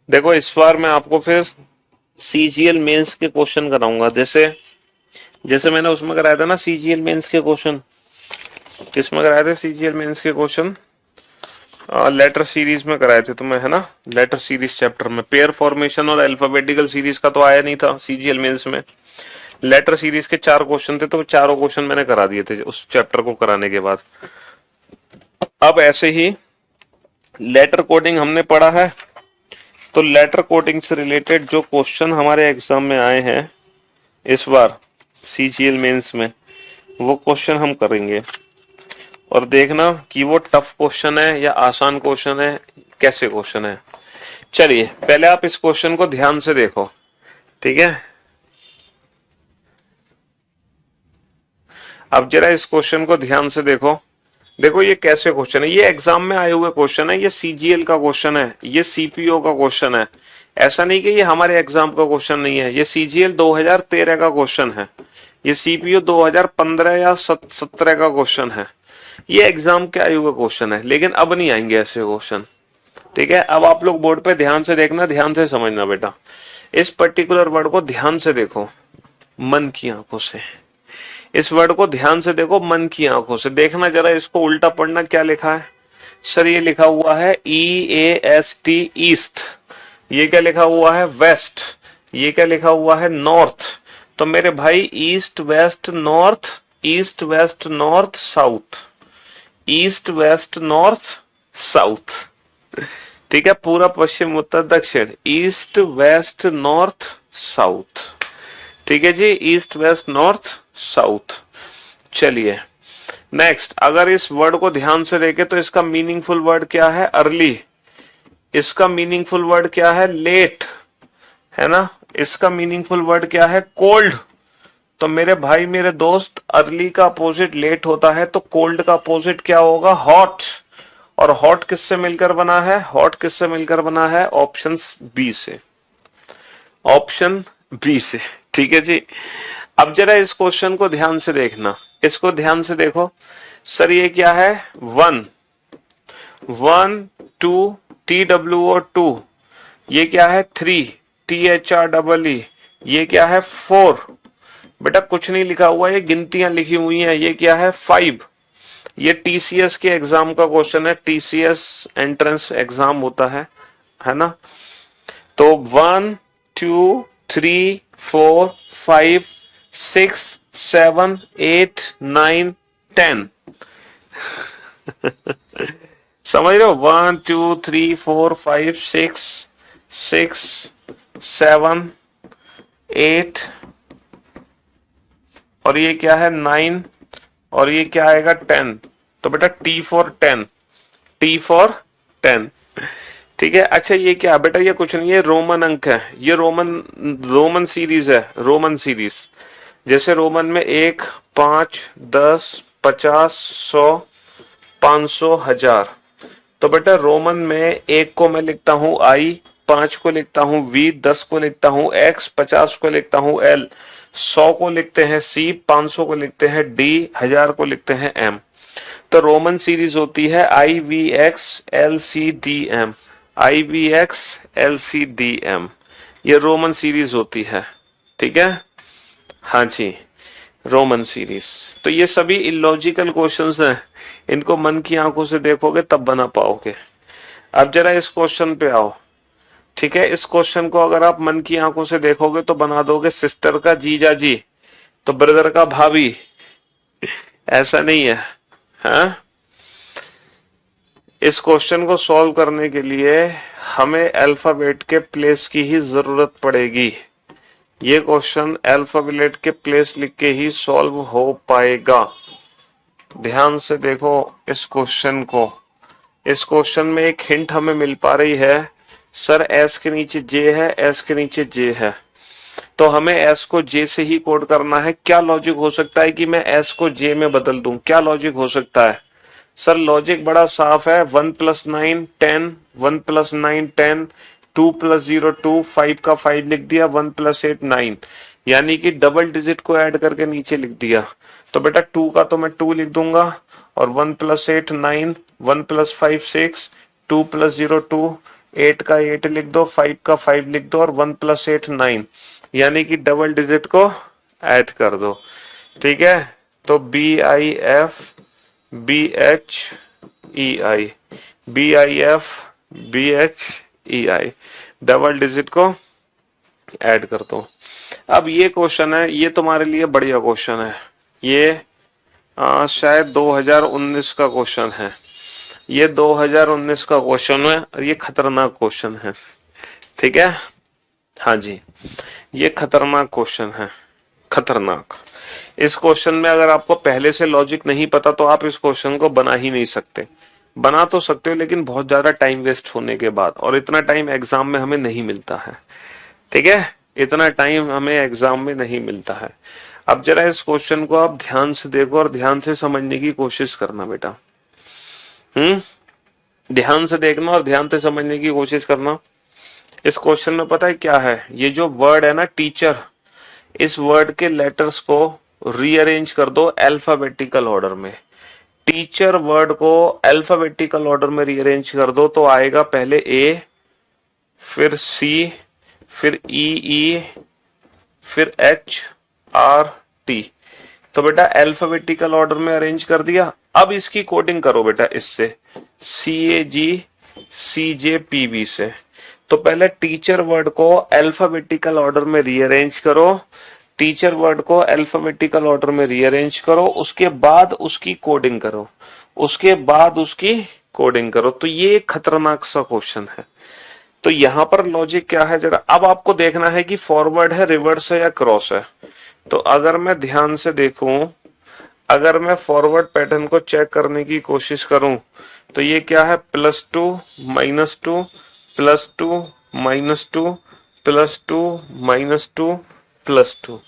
देखो इस बार मैं आपको फिर सीजीएल मेंस के क्वेश्चन कराऊंगा, जैसे जैसे मैंने उसमें कराया था ना सीजीएल मेंस के क्वेश्चन। किसमें कराए थे सीजीएल मेंस के क्वेश्चन? लेटर सीरीज में कराए थे तुम्हें, है ना? लेटर सीरीज चैप्टर में पेयर फॉर्मेशन और अल्फाबेटिकल सीरीज का तो आया नहीं था सीजीएल मेंस में। लेटर सीरीज के 4 क्वेश्चन थे, तो चारों क्वेश्चन मैंने करा दिए थे उस चैप्टर को कराने के बाद। अब ऐसे ही लेटर कोडिंग हमने पढ़ा है, तो लेटर कोडिंग से रिलेटेड जो क्वेश्चन हमारे एग्जाम में आए हैं इस बार सीजीएल मेंस में, वो क्वेश्चन हम करेंगे और देखना कि वो टफ क्वेश्चन है या आसान क्वेश्चन है, कैसे क्वेश्चन है। चलिए पहले आप इस क्वेश्चन को ध्यान से देखो, ठीक है? अब जरा इस क्वेश्चन को ध्यान से देखो। देखो ये कैसे क्वेश्चन है, ये एग्जाम में आए हुए क्वेश्चन है, ये सीजीएल का क्वेश्चन है, ये सीपीओ का क्वेश्चन है। ऐसा नहीं कि ये हमारे एग्जाम का क्वेश्चन नहीं है, ये सीजीएल 2013 का क्वेश्चन है, ये सीपीओ 2015 या 17 का क्वेश्चन है। ये एग्जाम के आए हुए क्वेश्चन है, लेकिन अब नहीं आएंगे ऐसे क्वेश्चन, ठीक है? अब आप लोग बोर्ड पे ध्यान से देखना, ध्यान से समझना बेटा। इस पर्टिकुलर वर्ड को ध्यान से देखो मन की आंखों से। इस वर्ड को ध्यान से देखो मन की आंखों से। देखना जरा, इसको उल्टा पढ़ना, क्या लिखा है सर? ये लिखा हुआ है EAST ईस्ट। ये क्या लिखा हुआ है? वेस्ट। ये क्या लिखा हुआ है? नॉर्थ। तो मेरे भाई east west north, east west north south, east west north south, ठीक है? पूरा पश्चिम उत्तर दक्षिण, ईस्ट वेस्ट नॉर्थ साउथ, ठीक है जी? East west north south. चलिए नेक्स्ट, अगर इस वर्ड को ध्यान से देखें तो इसका मीनिंगफुल वर्ड क्या है? अर्ली। इसका मीनिंगफुल वर्ड क्या है? लेट, है ना? इसका मीनिंगफुल वर्ड क्या है? कोल्ड। तो मेरे भाई मेरे दोस्त, अर्ली का अपोजिट लेट होता है, तो कोल्ड का अपोजिट क्या होगा? हॉट। और हॉट किससे मिलकर बना है? हॉट किससे मिलकर बना है? ऑप्शन बी से, ऑप्शन बी से, ठीक है जी? अब जरा इस क्वेश्चन को ध्यान से देखना, इसको ध्यान से देखो। सर ये क्या है? 1 1 2 TWO 2। ये क्या है? 3 THREE। ये क्या है? 4। बेटा कुछ नहीं लिखा हुआ, ये गिनतियां लिखी हुई हैं। ये क्या है? 5। ये टीसीएस के एग्जाम का क्वेश्चन है, टीसीएस एंट्रेंस एग्जाम होता है ना? तो 1 2 3 4 5 6 7 8 9 10 समझ रहे हो? 1 2 3 4 5 6 6 7 8, और ये क्या है? 9, और ये क्या आएगा? 10। तो बेटा T फॉर 10, T फॉर 10, ठीक है? अच्छा ये क्या बेटा? ये कुछ नहीं, ये रोमन अंक है, ये रोमन सीरीज है, रोमन सीरीज। जैसे रोमन में 1 5 10 50 100 500 1000। तो बेटा रोमन में 1 को मैं लिखता हूं I, 5 को लिखता हूं V, 10 को लिखता हूं X, 50 को लिखता हूं L, 100 को लिखते हैं C, 500 को लिखते हैं D, 1000 को लिखते हैं M। तो रोमन सीरीज होती है IVX LCDM, IVX LCDM, ये रोमन सीरीज होती है। ठीक है, हाँ जी, रोमन सीरीज। तो ये सभी इलॉजिकल क्वेश्चंस हैं, इनको मन की आंखों से देखोगे तब बना पाओगे। अब जरा इस क्वेश्चन पे आओ। ठीक है, इस क्वेश्चन को अगर आप मन की आंखों से देखोगे तो बना दोगे सिस्टर का जीजा जी, तो ब्रदर का भाभी, ऐसा नहीं है। हाँ, इस क्वेश्चन को सॉल्व करने के लिए हमें अल्फाबेट के प्लेस की ही जरूरत पड़ेगी। ये क्वेश्चन अल्फाबेट के प्लेस लिख के ही सॉल्व हो पाएगा। ध्यान से देखो इस क्वेश्चन को। इस क्वेश्चन में एक हिंट हमें मिल पा रही है, सर एस के नीचे जे है, एस के नीचे जे है, तो हमें एस को जे से ही कोड करना है। क्या लॉजिक हो सकता है कि मैं एस को जे में बदल दूं? क्या लॉजिक हो सकता है? सर लॉजिक बड़ा साफ है, 1 + 9 10, 1 + 9 10, 2 + 0 2, 5 का 5 लिख दिया, 1 + 8 9, यानी कि डबल डिजिट को ऐड करके नीचे लिख दिया। तो बेटा 2 का तो मैं 2 लिख दूंगा, और 1 + 8 9, 1 + 5 6, 2 + 0 2, 8 का 8 लिख दो, 5 का 5 लिख दो, और 1 + 8 9, यानी कि डबल डिजिट को ऐड कर दो। ठीक है, तो BIF BHEI, BIF BHEI, double digit को ऐड कर दो। अब ये क्वेश्चन है, ये तुम्हारे लिए बढ़िया क्वेश्चन है। ये शायद 2019 का क्वेश्चन है। ये 2019 का क्वेश्चन है, ये खतरनाक क्वेश्चन है। ठीक है, हाँ जी, ये खतरनाक क्वेश्चन है, खतरनाक। इस क्वेश्चन में अगर आपको पहले से लॉजिक नहीं पता तो आप इस क्वेश्चन को बना ही नहीं सकते। बना तो सकते हो लेकिन बहुत ज्यादा टाइम वेस्ट होने के बाद, और इतना टाइम एग्जाम में हमें नहीं मिलता है। ठीक है, इतना टाइम हमें एग्जाम में नहीं मिलता है। अब जरा इस क्वेश्चन को आप ध्यान से देखो और ध्यान से समझने की कोशिश करना बेटा। ध्यान से देखना और ध्यान से समझने की कोशिश करना। इस क्वेश्चन में पता है क्या है? ये जो वर्ड है ना टीचर, इस वर्ड के लेटर्स को रीअरेंज कर दो अल्फाबेटिकल ऑर्डर में। टीचर वर्ड को अल्फाबेटिकल ऑर्डर में रीअरेंज कर दो तो आएगा पहले ए, फिर सी, फिर ई, फिर HRT। तो बेटा अल्फाबेटिकल ऑर्डर में अरेंज कर दिया। अब इसकी कोडिंग करो बेटा इससे, CAGCJPB से। तो पहले टीचर वर्ड को अल्फाबेटिकल ऑर्डर में रीअरेंज करो, टीचर वर्ड को अल्फाबेटिकल ऑर्डर में रीअरेंज करो, उसके बाद उसकी कोडिंग करो, उसके बाद उसकी कोडिंग करो। तो ये खतरनाक सा क्वेश्चन है। तो यहां पर लॉजिक क्या है जरा अब आपको देखना है कि फॉरवर्ड है, रिवर्स है या क्रॉस है। तो अगर मैं ध्यान से देखूं, अगर मैं फॉरवर्ड पैटर्न को चेक करने की कोशिश करूं तो ये क्या है? +2 -2 +2 -2 +2 -2 +2।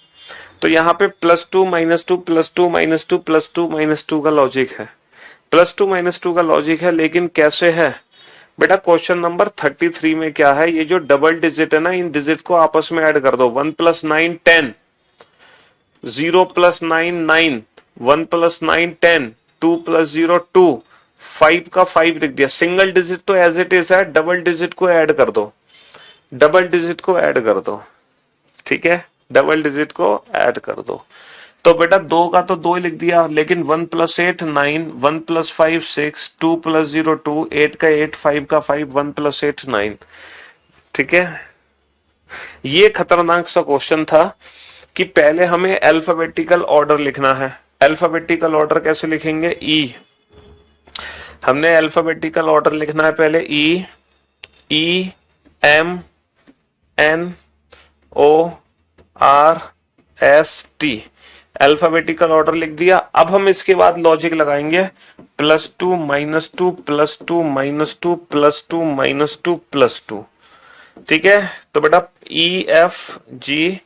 तो यहाँ पे +2 -2 +2 -2 +2 -2 का लॉजिक है, +2 -2 का लॉजिक है। लेकिन कैसे है बेटा? क्वेश्चन नंबर 33 में क्या है? ये जो डबल डिजिट है ना, इन डिजिट को आपस में ऐड कर दो। 1 + 9 10, 0 + 9 9, 1 + 9 10, 2 + 0 2, 5 का 5 लिख दिया। सिंगल डिजिट तो एज इट इज है, डबल डिजिट को ऐड कर दो, डबल डिजिट को ऐड कर दो। ठीक है, डबल डिजिट को ऐड कर दो। तो बेटा 2 का तो 2 लिख दिया, लेकिन 1 + 8 9, 1 + 5 6, 2 + 0 2, 8 का 8, 5 का 5, 1 + 8 9। ठीक है, ये खतरनाक सा क्वेश्चन था कि पहले हमें अल्फाबेटिकल ऑर्डर लिखना है। अल्फाबेटिकल ऑर्डर कैसे लिखेंगे? ई, हमने अल्फाबेटिकल ऑर्डर लिखना है पहले E M N O R S T, alphabetical order लिख दिया। अब हम इसके बाद लॉजिक लगाएंगे, +2 -2 +2 -2 +2 -2 +2। ठीक है, तो बेटा EFG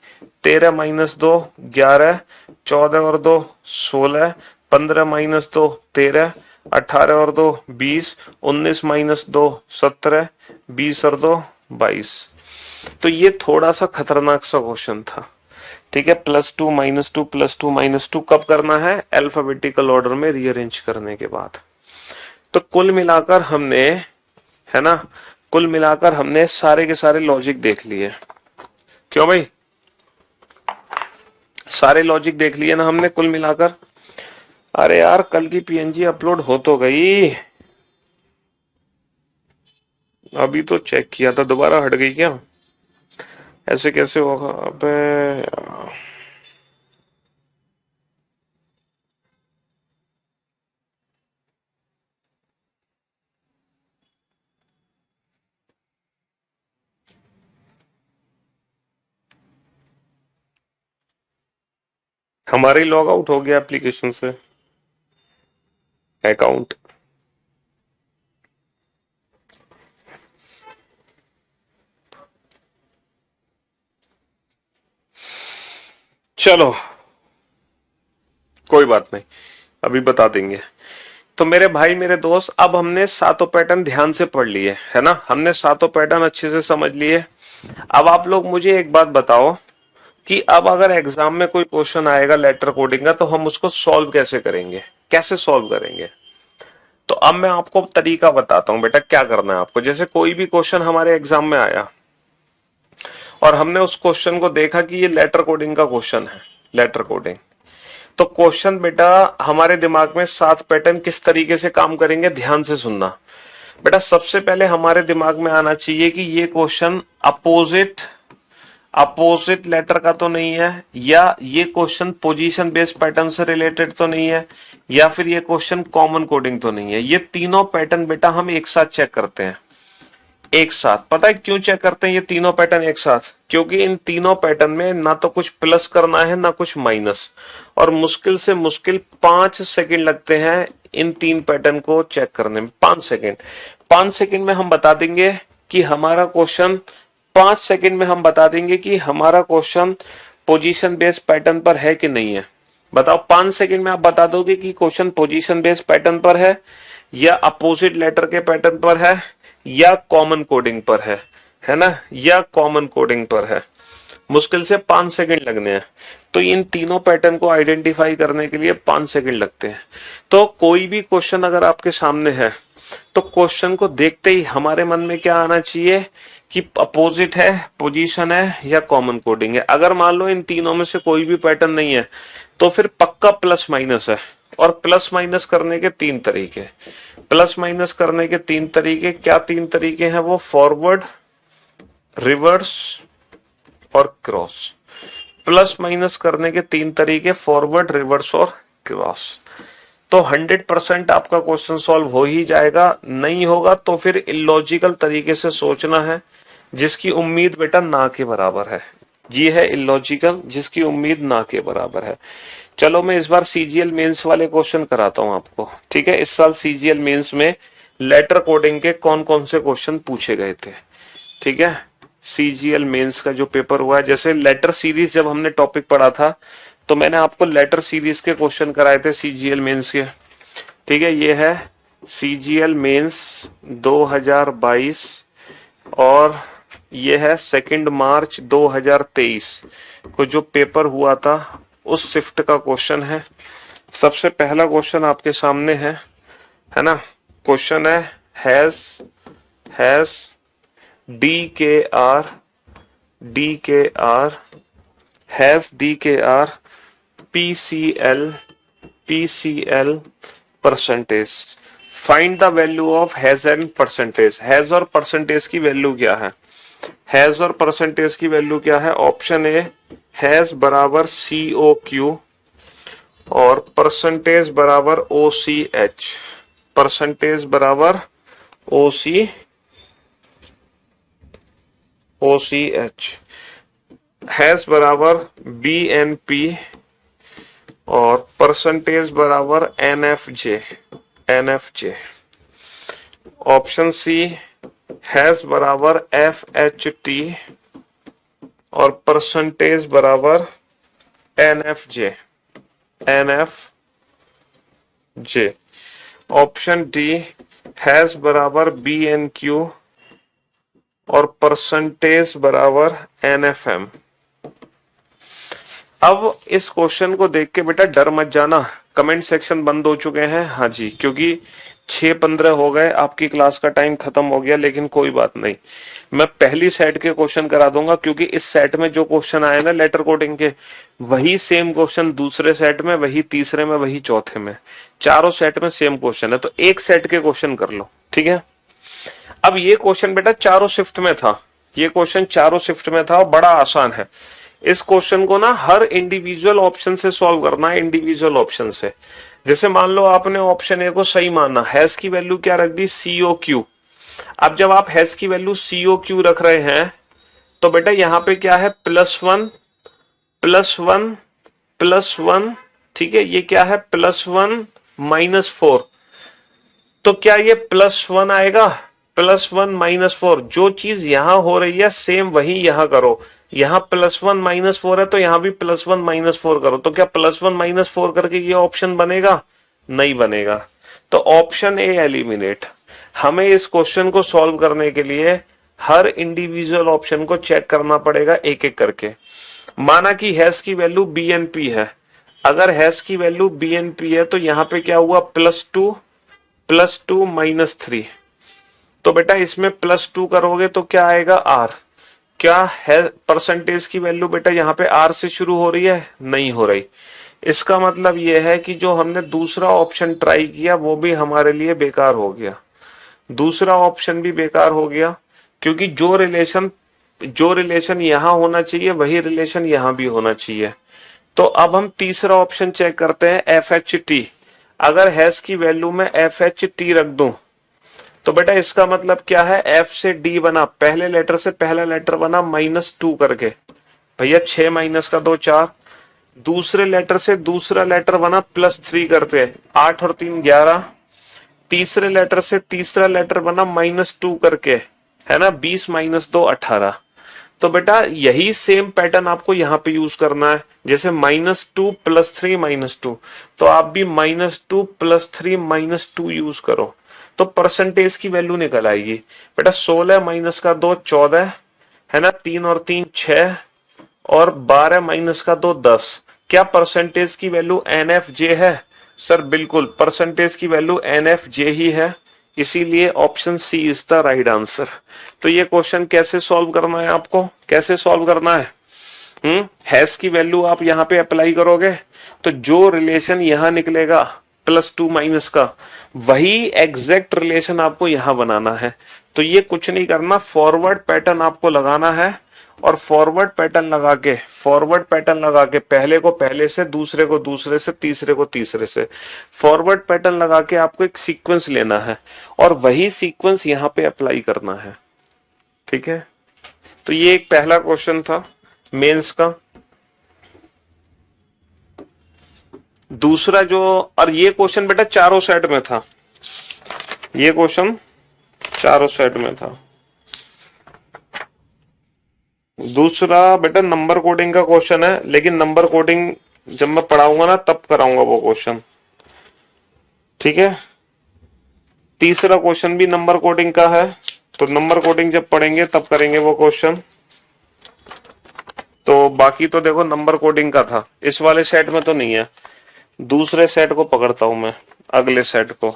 13 - 2 11, 14 और 2 16, 15 - 2 13, 18 और 2 20, 19 - 2 17, 20 और 2 22। तो ये थोड़ा सा खतरनाक सा क्वेश्चन था। ठीक है, +2 -2 +2 -2 कब करना है? अल्फाबेटिकल ऑर्डर में रीअरेंज करने के बाद। तो कुल मिलाकर हमने, है ना, कुल मिलाकर हमने सारे के सारे लॉजिक देख लिए। क्यों भाई? सारे लॉजिक देख लिए ना हमने कुल मिलाकर। अरे यार कल की पीएनजी अपलोड हो तो गई, अभी तो चेक किया था, दोबारा हट गई क्या? ऐसे कैसे होगा? अबे हमारे लॉग आउट हो गया एप्लीकेशन से, अकाउंट। चलो कोई बात नहीं, अभी बता देंगे। तो मेरे भाई मेरे दोस्त, अब हमने सातों पैटर्न ध्यान से पढ़ लिए, है ना, हमने सातों पैटर्न अच्छे से समझ लिए। अब आप लोग मुझे एक बात बताओ कि अब अगर एग्जाम में कोई क्वेश्चन आएगा लेटर कोडिंग का, तो हम उसको सॉल्व कैसे करेंगे, कैसे सॉल्व करेंगे? तो अब मैं आपको तरीका बताता हूं बेटा, क्या करना है आपको। जैसे कोई भी क्वेश्चन हमारे एग्जाम में आया और हमने उस क्वेश्चन को देखा कि ये लेटर कोडिंग का क्वेश्चन है, लेटर कोडिंग, तो क्वेश्चन बेटा हमारे दिमाग में 7 पैटर्न किस तरीके से काम करेंगे, ध्यान से सुनना बेटा। सबसे पहले हमारे दिमाग में आना चाहिए कि ये क्वेश्चन अपोजिट अपोजिट लेटर का तो नहीं है, या ये क्वेश्चन पोजीशन बेस्ड पैटर्न से रिलेटेड तो नहीं है, या फिर ये क्वेश्चन कॉमन कोडिंग तो नहीं है। ये तीनों पैटर्न बेटा हम एक साथ चेक करते हैं, एक साथ। पता है क्यों चेक करते हैं ये तीनों पैटर्न एक साथ? क्योंकि इन तीनों पैटर्न में ना तो कुछ प्लस करना है ना कुछ माइनस, और मुश्किल से मुश्किल 5 सेकंड लगते हैं इन तीन पैटर्न को चेक करने में। 5 सेकंड, 5 सेकंड में हम बता देंगे कि हमारा क्वेश्चन, 5 सेकंड में हम बता देंगे कि हमारा क्वेश्चन पोजीशन बेस्ड पैटर्न पर है कि नहीं है। बताओ 5 सेकंड में आप बता दोगे कि क्वेश्चन पोजीशन बेस्ड पैटर्न पर है, या अपोजिट लेटर के पैटर्न पर है, या कॉमन कोडिंग पर है ना, या कॉमन कोडिंग पर है। मुश्किल से 5 सेकंड लगने हैं। तो इन तीनों पैटर्न को आइडेंटिफाई करने के लिए 5 सेकंड लगते हैं। तो कोई भी क्वेश्चन अगर आपके सामने है, तो क्वेश्चन को देखते ही हमारे मन में क्या आना चाहिए कि अपोजिट है, पोजीशन है, या कॉमन कोडिंग है। अगर मान लो इन तीनों में से कोई भी पैटर्न नहीं है, तो फिर पक्का प्लस माइनस है। और प्लस माइनस करने के 3 तरीके, प्लस माइनस करने के 3 तरीके, क्या 3 तरीके हैं वो? फॉरवर्ड, रिवर्स और क्रॉस। प्लस माइनस करने के 3 तरीके, फॉरवर्ड, रिवर्स और क्रॉस। तो 100% आपका क्वेश्चन सॉल्व हो ही जाएगा। नहीं होगा तो फिर इलॉजिकल तरीके से सोचना है, जिसकी उम्मीद बेटा ना के बराबर है। ये है इलॉजिकल, जिसकी उम्मीद ना के बराबर है। चलो मैं इस बार सीजीएल मेंस वाले क्वेश्चन कराता हूं आपको, ठीक है। इस साल सीजीएल मेंस में लेटर कोडिंग के कौन कौन से क्वेश्चन पूछे गए थे, ठीक है। सीजीएल मेंस का जो पेपर हुआ है, जैसे लेटर सीरीज जब हमने टॉपिक पढ़ा था, तो मैंने आपको लेटर सीरीज के क्वेश्चन कराए थे सीजीएल मेंस के, ठीक है। ये है सीजीएल मेंस 2022 और ये है 2 मार्च 2023 को जो पेपर हुआ था, उस शिफ्ट का क्वेश्चन है। सबसे पहला क्वेश्चन आपके सामने है ना। क्वेश्चन है has DKR has DKR PCL percentage. Find the value of has and percentage. Has और परसेंटेज की वैल्यू क्या है? हैज और परसेंटेज की वैल्यू क्या है? ऑप्शन ए हैज बराबर COQ और परसेंटेज बराबर OCH। परसेंटेज बराबर OCH। हैज बराबर BNP और परसेंटेज बराबर NFJ। ऑप्शन सी हैज बराबर FHT और परसेंटेज बराबर NFJ। ऑप्शन डी हैज बराबर BNQ और परसेंटेज बराबर NFM। अब इस क्वेश्चन को देख के बेटा डर मत जाना, कमेंट सेक्शन बंद हो चुके हैं। हाँ जी, क्योंकि 6:15 हो गए, आपकी क्लास का टाइम खत्म हो गया, लेकिन कोई बात नहीं, मैं पहली सेट के क्वेश्चन करा दूंगा, क्योंकि इस सेट में जो क्वेश्चन आए ना लेटर कोडिंग के, वही सेम क्वेश्चन दूसरे सेट में, वही तीसरे में, वही चौथे में, चारों सेट में सेम क्वेश्चन है, तो एक सेट के क्वेश्चन कर लो, ठीक है। अब ये क्वेश्चन बेटा चारों शिफ्ट में था, ये क्वेश्चन चारों शिफ्ट में था और बड़ा आसान है। इस क्वेश्चन को ना हर इंडिविजुअल ऑप्शन से सॉल्व करना है, इंडिविजुअल ऑप्शन से। जैसे मान लो आपने ऑप्शन ए को सही माना, हैश की वैल्यू क्या रख दी, COQ। अब जब आप हैश की वैल्यू COQ रख रहे हैं तो बेटा यहां पे क्या है, +1 +1 +1, ठीक है, ये क्या है +1 -4, तो क्या ये +1 आएगा, +1 -4, जो चीज यहां हो रही है सेम वही यहां करो, यहां +1 -4 है तो यहां भी +1 -4 करो, तो क्या +1 -4 करके ये ऑप्शन बनेगा, नहीं बनेगा, तो ऑप्शन ए एलिमिनेट। हमें इस क्वेश्चन को सॉल्व करने के लिए हर इंडिविजुअल ऑप्शन को चेक करना पड़ेगा एक एक करके। माना कि हैश की वैल्यू BNP है, अगर हैश की वैल्यू BNP है तो यहां पे क्या हुआ, +2 +2 -3, तो बेटा इसमें +2 करोगे तो क्या आएगा, R। क्या है परसेंटेज की वैल्यू बेटा यहाँ पे R से शुरू हो रही है, नहीं हो रही, इसका मतलब यह है कि जो हमने दूसरा ऑप्शन ट्राई किया वो भी हमारे लिए बेकार हो गया, दूसरा ऑप्शन भी बेकार हो गया, क्योंकि जो रिलेशन यहां होना चाहिए वही रिलेशन यहां भी होना चाहिए। तो अब हम तीसरा ऑप्शन चेक करते हैं, FHT। अगर हैश की वैल्यू में FHT रख दूं तो बेटा इसका मतलब क्या है, F से D बना, पहले लेटर से पहला लेटर बना -2 करके, भैया 6 - 2 4, दूसरे लेटर से दूसरा लेटर बना +3 करते, 8 और 3 11, तीसरे लेटर से तीसरा लेटर बना -2 करके, है ना, 20 - 2 18। तो बेटा यही सेम पैटर्न आपको यहाँ पे यूज करना है, जैसे -2 +3 -2, तो आप भी -2 +3 -2 यूज करो, तो परसेंटेज की वैल्यू निकल आएगी बेटा। 16 - 2 14, है ना, 3 और 3 6, और 12 - 2 10। क्या परसेंटेज की वैल्यू NFJ है, सर बिल्कुल परसेंटेज की वैल्यू NFJ ही है, इसीलिए option C is the right answer. तो ये क्वेश्चन कैसे सॉल्व करना है, आपको कैसे सॉल्व करना है, हैश की वैल्यू आप यहाँ पे अप्लाई करोगे तो जो रिलेशन यहां निकलेगा +2 का, वही एग्जैक्ट रिलेशन आपको यहां बनाना है। तो ये कुछ नहीं करना, फॉरवर्ड पैटर्न आपको लगाना है, और फॉरवर्ड पैटर्न लगा के पहले को पहले से, दूसरे को दूसरे से, तीसरे को तीसरे से, फॉरवर्ड पैटर्न लगा के आपको एक सीक्वेंस लेना है और वही सीक्वेंस यहां पे अप्लाई करना है, ठीक है। तो ये एक पहला क्वेश्चन था मेंस का। दूसरा जो, और ये क्वेश्चन बेटा चारों सेट में था, ये क्वेश्चन चारों सेट में था। दूसरा बेटा नंबर कोडिंग का क्वेश्चन है, लेकिन नंबर कोडिंग जब मैं पढ़ाऊंगा ना तब कराऊंगा वो क्वेश्चन, ठीक है। तीसरा क्वेश्चन भी नंबर कोडिंग का है, तो नंबर कोडिंग जब पढ़ेंगे तब करेंगे वो क्वेश्चन। तो बाकी तो देखो नंबर कोडिंग का था, इस वाले सेट में तो नहीं है, दूसरे सेट को पकड़ता हूं मैं, अगले सेट को।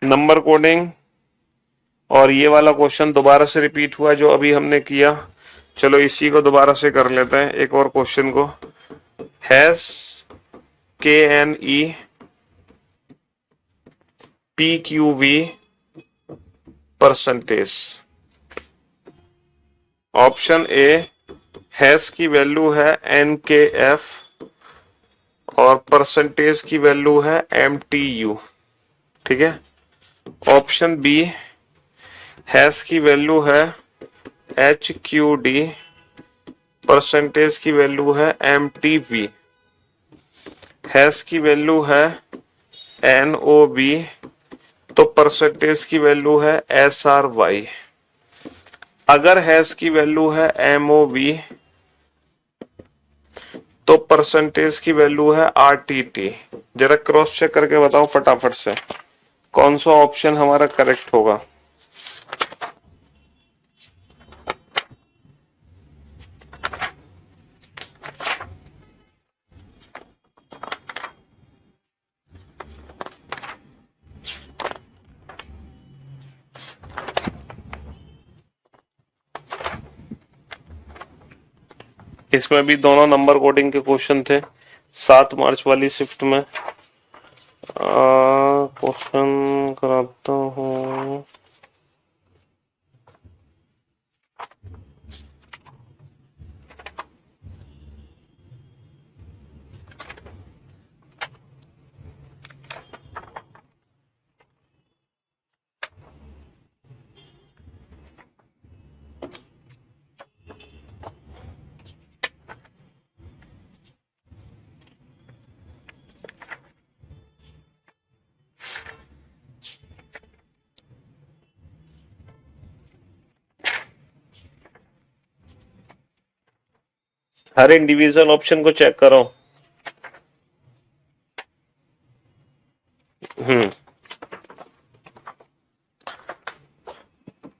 नंबर कोडिंग और ये वाला क्वेश्चन दोबारा से रिपीट हुआ जो अभी हमने किया, चलो इसी को दोबारा से कर लेते हैं एक और क्वेश्चन को। Hash KNE PQV percentage. Option A, hash की वैल्यू है NKF और परसेंटेज की वैल्यू है MTU, ठीक है। ऑप्शन बी, हैश की वैल्यू है HQD, परसेंटेज की वैल्यू है MTV, हैश की वैल्यू है NOB, तो परसेंटेज की वैल्यू है SRY। अगर हैश की वैल्यू है MOV तो परसेंटेज की वैल्यू है RTT। जरा क्रॉस चेक करके बताओ फटाफट से कौन सा ऑप्शन हमारा करेक्ट होगा। इसमें भी दोनों नंबर कोडिंग के क्वेश्चन थे 7 मार्च वाली शिफ्ट में। क्वेश्चन कराता हूँ। हर इंडिविजुअल ऑप्शन को चेक करो।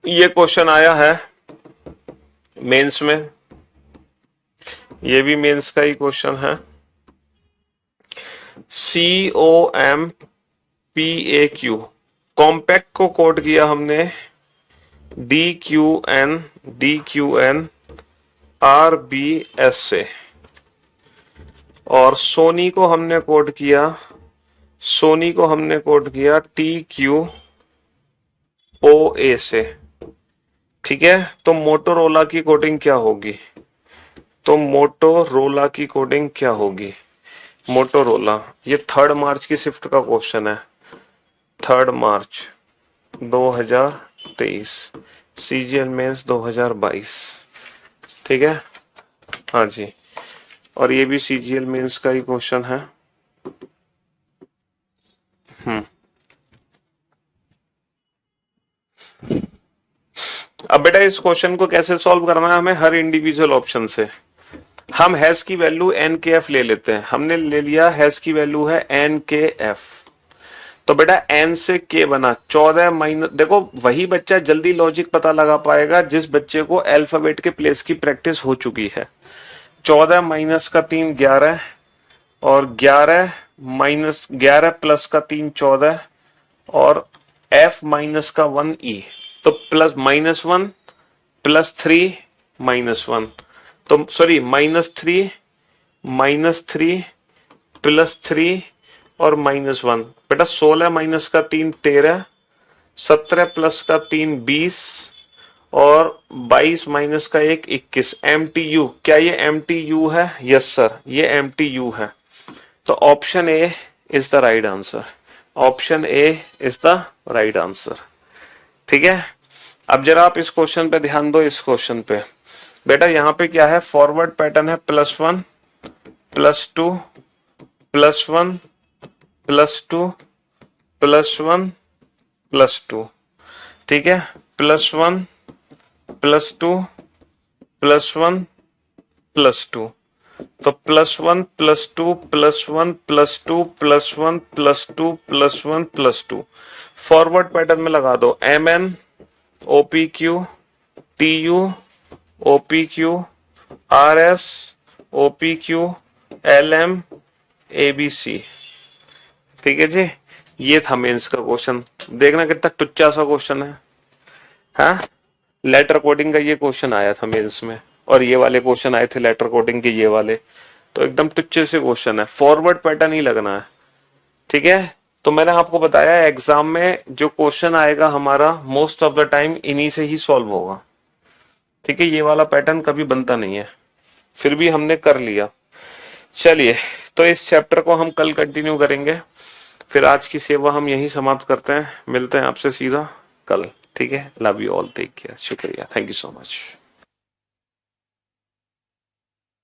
ये क्वेश्चन आया है मेंस में, ये भी मेंस का ही क्वेश्चन है। COMPAQ कॉम्पैक्ट को कोड किया हमने DQN RBS से, और सोनी को हमने कोड किया TQOA से। ठीक है, तो मोटोरोला की कोडिंग क्या होगी? मोटोरोला, ये 3 मार्च की शिफ्ट का क्वेश्चन है, 3 मार्च 2023, CGL मेंस 2022। ठीक है, हाँ जी, और ये भी CGL मेंस का ही क्वेश्चन है। अब बेटा इस क्वेश्चन को कैसे सॉल्व करना है हमें? हर इंडिविजुअल ऑप्शन से हम हैश की वैल्यू NKF ले लेते हैं। हमने ले लिया हैश की वैल्यू है NKF, तो बेटा n से k बना 14 माइनस, देखो वही बच्चा जल्दी लॉजिक पता लगा पाएगा जिस बच्चे को अल्फाबेट के प्लेस की प्रैक्टिस हो चुकी है। 14 माइनस का 3 11, और 11 प्लस का 3 14, और f माइनस का 1 e, तो प्लस -1 प्लस 3 -1, तो सॉरी -3 प्लस 3 और -1। बेटा 16 माइनस का 3 13, 17 प्लस का 3 20, और 22 माइनस का 1 21। MTU, क्या ये MTU है? यस सर, ये MTU है। तो option A is the right answer. Option A is the right answer. ठीक है, अब जरा आप इस क्वेश्चन पे ध्यान दो। इस क्वेश्चन पे बेटा यहाँ पे क्या है? फॉरवर्ड पैटर्न है +1 +2 +1 +2 +1 +2। ठीक है, +1 +2 +1 +2, तो +1 +2 +1 +2 +1 +2 +1 +2। फॉरवर्ड पैटर्न में लगा दो MN OPQ TU OPQ RS OPQ LM ABC। ठीक है जी, ये था मेंस का क्वेश्चन। देखना कितना टुच्चा सा क्वेश्चन है। हाँ, लेटर कोडिंग का ये क्वेश्चन आया था मेंस में, और ये वाले क्वेश्चन आए थे लेटर कोडिंग के, ये वाले तो एकदम टुच्चे से क्वेश्चन है। फॉरवर्ड पैटर्न ही लगना है। ठीक है, तो मैंने आपको बताया एग्जाम में जो क्वेश्चन आएगा हमारा मोस्ट ऑफ द टाइम इन्हीं से ही सॉल्व होगा। ठीक है, ये वाला पैटर्न कभी बनता नहीं है, फिर भी हमने कर लिया। चलिए, तो इस चैप्टर को हम कल कंटिन्यू करेंगे। फिर आज की सेवा हम यहीं समाप्त करते हैं। मिलते हैं आपसे सीधा कल। ठीक है, love you all, take care, शुक्रिया, थैंक यू सो मच।